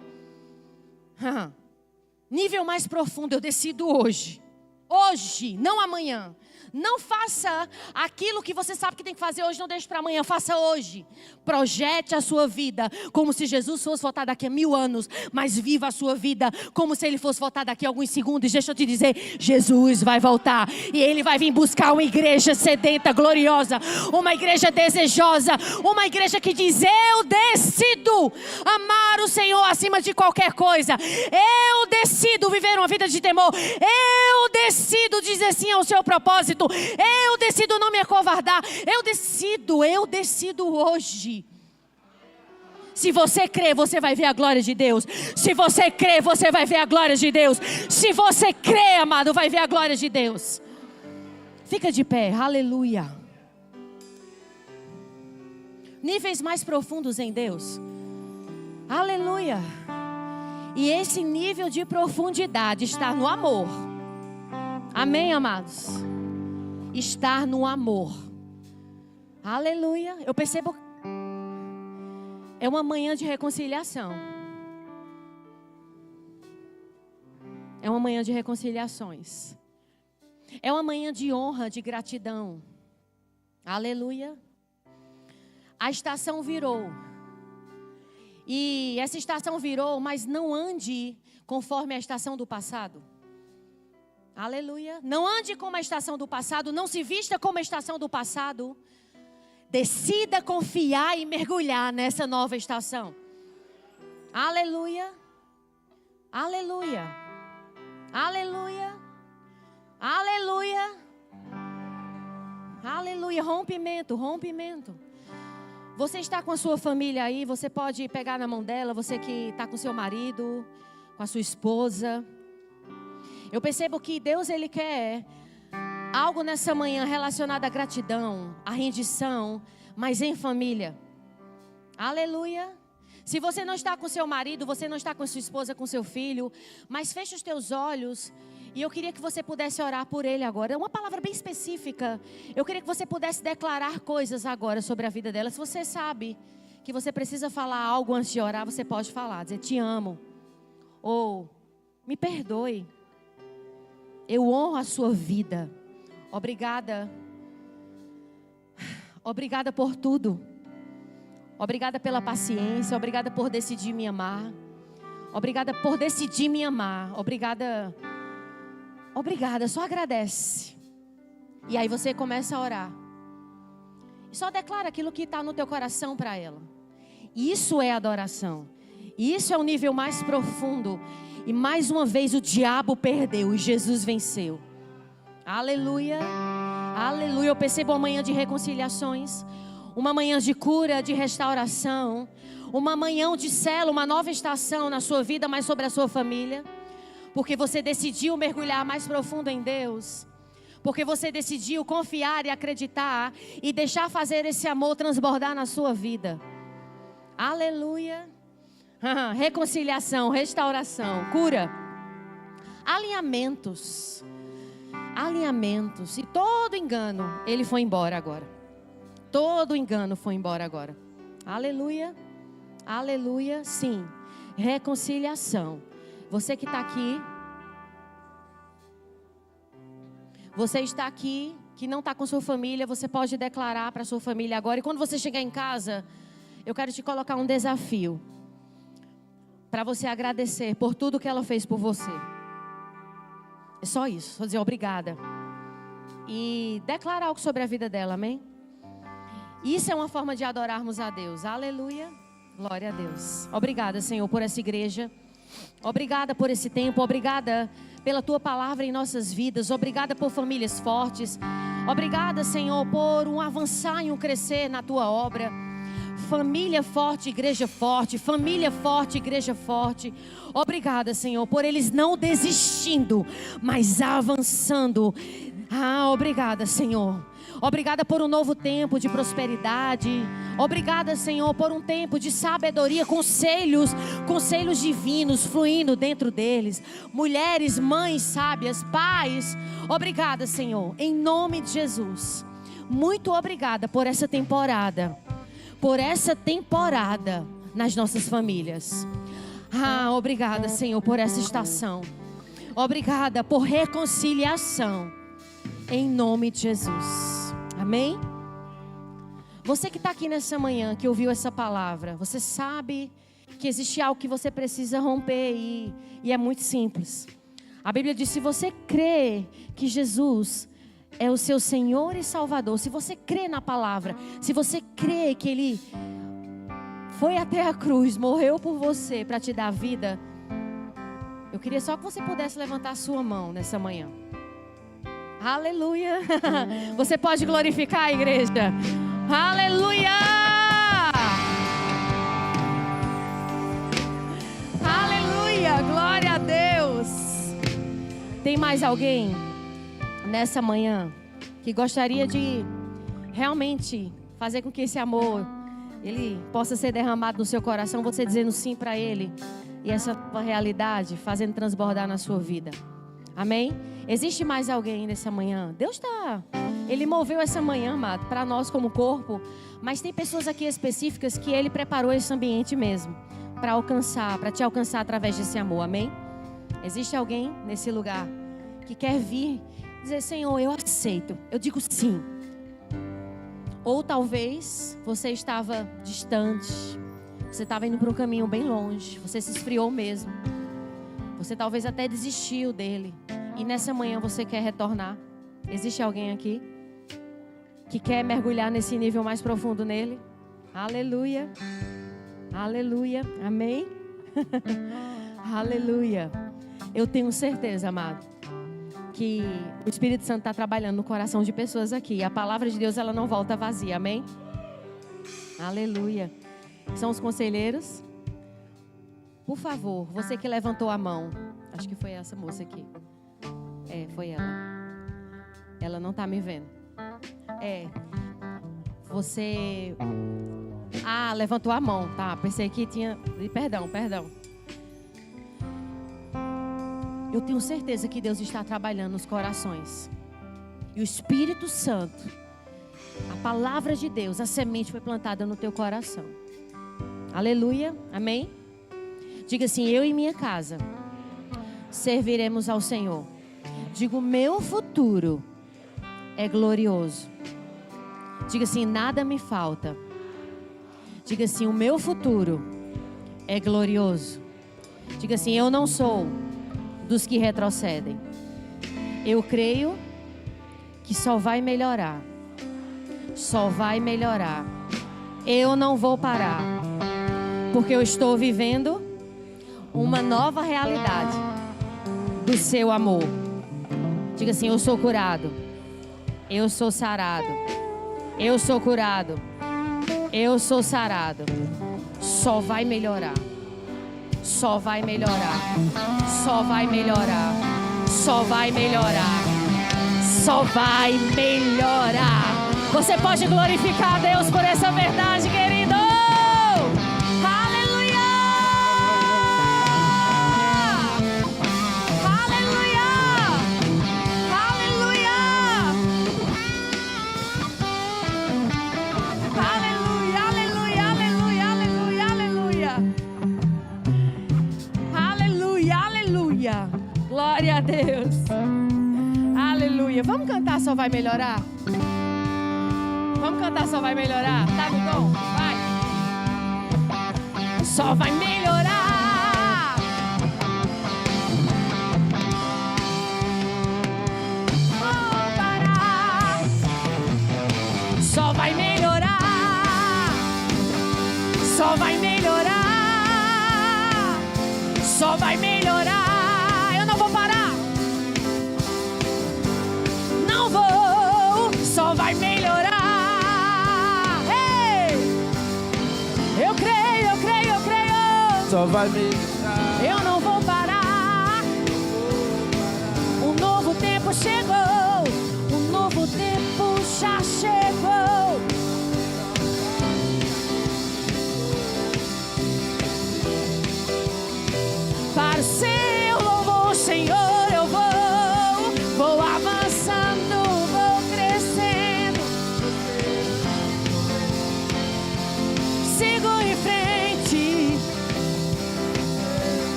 nível mais profundo eu decido hoje. Hoje, não amanhã. Não faça aquilo que você sabe que tem que fazer hoje, não deixe para amanhã, faça hoje. Projete a sua vida como se Jesus fosse voltar daqui a 1000 anos, mas viva a sua vida como se Ele fosse voltar daqui a alguns segundos. Deixa eu te dizer, Jesus vai voltar e Ele vai vir buscar uma igreja sedenta, gloriosa, uma igreja desejosa, uma igreja que diz, eu decido amar o Senhor acima de qualquer coisa. Eu decido viver uma vida de temor. Eu decido dizer sim ao seu propósito. Eu decido não me acovardar. Eu decido hoje. Se você crê, você vai ver a glória de Deus. Se você crê, você vai ver a glória de Deus. Se você crê, amado, vai ver a glória de Deus. Fica de pé, aleluia. Níveis mais profundos em Deus. Aleluia. E esse nível de profundidade está no amor. Amém, amados? Estar no amor. Aleluia. Eu percebo. É uma manhã de reconciliação. É uma manhã de reconciliações. É uma manhã de honra, de gratidão. Aleluia. A estação virou. E essa estação virou, mas não ande conforme a estação do passado. Aleluia. Não ande como a estação do passado. Não se vista como a estação do passado. Decida confiar e mergulhar nessa nova estação. Aleluia. Aleluia. Aleluia. Aleluia. Aleluia. Rompimento, rompimento. Você está com a sua família aí, você pode pegar na mão dela, você que está com seu marido, com a sua esposa. Eu percebo que Deus, Ele quer algo nessa manhã relacionado à gratidão, à rendição, mas em família. Aleluia. Se você não está com seu marido, você não está com sua esposa, com seu filho, mas feche os teus olhos e eu queria que você pudesse orar por ele agora. É uma palavra bem específica. Eu queria que você pudesse declarar coisas agora sobre a vida dela. Se você sabe que você precisa falar algo antes de orar, você pode falar, dizer te amo, ou me perdoe. Eu honro a sua vida. Obrigada. Obrigada por tudo. Obrigada pela paciência. Obrigada por decidir me amar. Obrigada por decidir me amar. Obrigada. Obrigada. Só agradece. E aí você começa a orar. E só declara aquilo que está no teu coração para ela. Isso é adoração. Isso é o nível mais profundo. E mais uma vez o diabo perdeu e Jesus venceu. Aleluia. Aleluia. Eu percebo uma manhã de reconciliações. Uma manhã de cura, de restauração. Uma manhã de célula, uma nova estação na sua vida, mas sobre a sua família. Porque você decidiu mergulhar mais profundo em Deus. Porque você decidiu confiar e acreditar. E deixar fazer esse amor transbordar na sua vida. Aleluia. Reconciliação, restauração, cura. Alinhamentos. alinhamentos e todo engano, ele foi embora agora. Todo engano foi embora agora. Aleluia, aleluia, sim. Reconciliação. Você que está aqui, você está aqui, que não está com sua família, você pode declarar para sua família agora. E quando você chegar em casa, eu quero te colocar um desafio. Para você agradecer por tudo que ela fez por você. É só isso, só dizer obrigada. E declarar algo sobre a vida dela, amém? Isso é uma forma de adorarmos a Deus. Aleluia, glória a Deus. Obrigada, Senhor, por essa igreja. Obrigada por esse tempo, obrigada pela Tua palavra em nossas vidas. Obrigada por famílias fortes. Obrigada, Senhor, por um avançar e um crescer na Tua obra. Família forte, igreja forte. Família forte, igreja forte. Obrigada, Senhor, por eles não desistindo, mas avançando. Obrigada, Senhor. Obrigada por um novo tempo de prosperidade. Obrigada, Senhor, por um tempo de sabedoria, conselhos divinos fluindo dentro deles. Mulheres, mães sábias, pais. Obrigada, Senhor, em nome de Jesus. Muito obrigada por essa temporada. Por essa temporada nas nossas famílias. Obrigada, Senhor, por essa estação. Obrigada por reconciliação. Em nome de Jesus. Amém? Você que está aqui nessa manhã, que ouviu essa palavra, você sabe que existe algo que você precisa romper e é muito simples. A Bíblia diz, se você crê que Jesus é o seu Senhor e Salvador, se você crê na palavra, se você crê que Ele foi até a cruz, morreu por você para te dar vida, eu queria só que você pudesse levantar a sua mão nessa manhã. Aleluia! Você pode glorificar a igreja. Aleluia! Aleluia! Glória a Deus! Tem mais alguém nessa manhã que gostaria de realmente fazer com que esse amor ele possa ser derramado no seu coração, você dizendo sim para Ele e essa nova realidade fazendo transbordar na sua vida? Amém? Existe mais alguém nessa manhã? Deus Ele moveu essa manhã, amado, para nós como corpo, mas tem pessoas aqui específicas que Ele preparou esse ambiente mesmo para te alcançar através desse amor, amém? Existe alguém nesse lugar que quer vir dizer, Senhor, eu aceito, eu digo sim. Ou talvez você estava distante, você estava indo para um caminho bem longe, você se esfriou mesmo, você talvez até desistiu dele, e nessa manhã você quer retornar. Existe alguém aqui que quer mergulhar nesse nível mais profundo nele? Aleluia, aleluia, amém? Aleluia. Eu tenho certeza, amado, que o Espírito Santo está trabalhando no coração de pessoas aqui. A palavra de Deus, ela não volta vazia, amém? Aleluia. São os conselheiros? Por favor, você que levantou a mão. Acho que foi essa moça aqui. Foi ela. Ela não está me vendo. Você... levantou a mão, tá? Pensei que tinha... Perdão. Eu tenho certeza que Deus está trabalhando nos corações. E o Espírito Santo, a palavra de Deus, a semente foi plantada no teu coração. Aleluia, amém? Diga assim, eu e minha casa serviremos ao Senhor. Digo, meu futuro é glorioso. Diga assim, nada me falta. Diga assim, o meu futuro é glorioso. Diga assim, eu não sou dos que retrocedem. Eu creio que só vai melhorar. Só vai melhorar. Eu não vou parar, porque eu estou vivendo uma nova realidade do seu amor. Diga assim, eu sou curado. Eu sou sarado. Eu sou curado. Eu sou sarado. Só vai melhorar. Só vai melhorar. Só vai melhorar. Só vai melhorar. Só vai melhorar. Você pode glorificar a Deus por essa verdade, querido. Aleluia! Aleluia! Aleluia! Aleluia. Glória a Deus. Aleluia. Vamos cantar Só Vai Melhorar? Vamos cantar Só Vai Melhorar? Tá no dom? Vai. Só vai melhorar. Vou parar. Só vai melhorar. Só vai melhorar. Só vai melhorar. Eu não vou parar. Não vou. Só vai melhorar. Eu creio, eu creio, eu creio. Só vai melhorar. Eu não vou parar. Um novo tempo chegou. Um novo tempo já chegou. Para o seu louvor, Senhor, eu vou avançando, vou crescendo. Sigo em frente.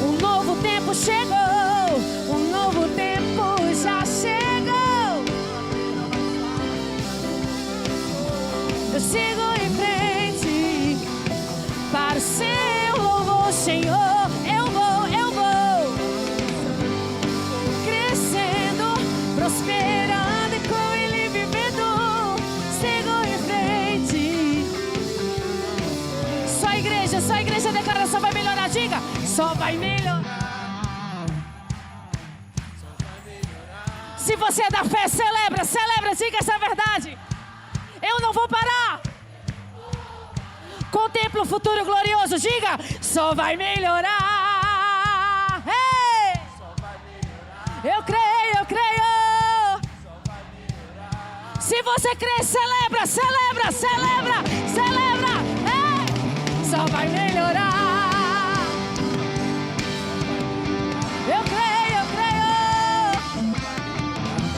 Um novo tempo chegou. Um novo tempo já chegou. Eu sigo em frente. Para o seu louvor, Senhor, eu vou crescendo, prosperando e com Ele vivendo. Sigo em frente. Só a igreja declara: só vai melhorar. Diga: só vai melhorar. Se você é da fé, celebra, diga essa verdade. Eu não vou parar. Contempla o futuro glorioso. Diga: só vai melhorar. Hey! Eu creio, eu creio. Se você crê, celebra. Hey! Só vai melhorar. Eu creio.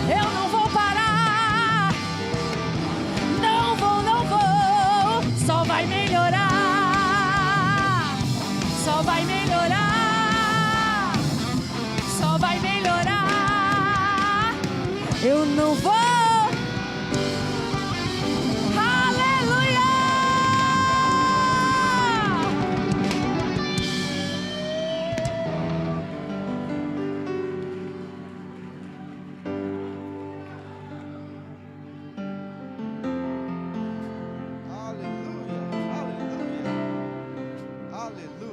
Eu não vou parar. Não vou. Só vai melhorar. Só vai melhorar. Só vai melhorar. Eu não vou. Aleluia! Aleluia.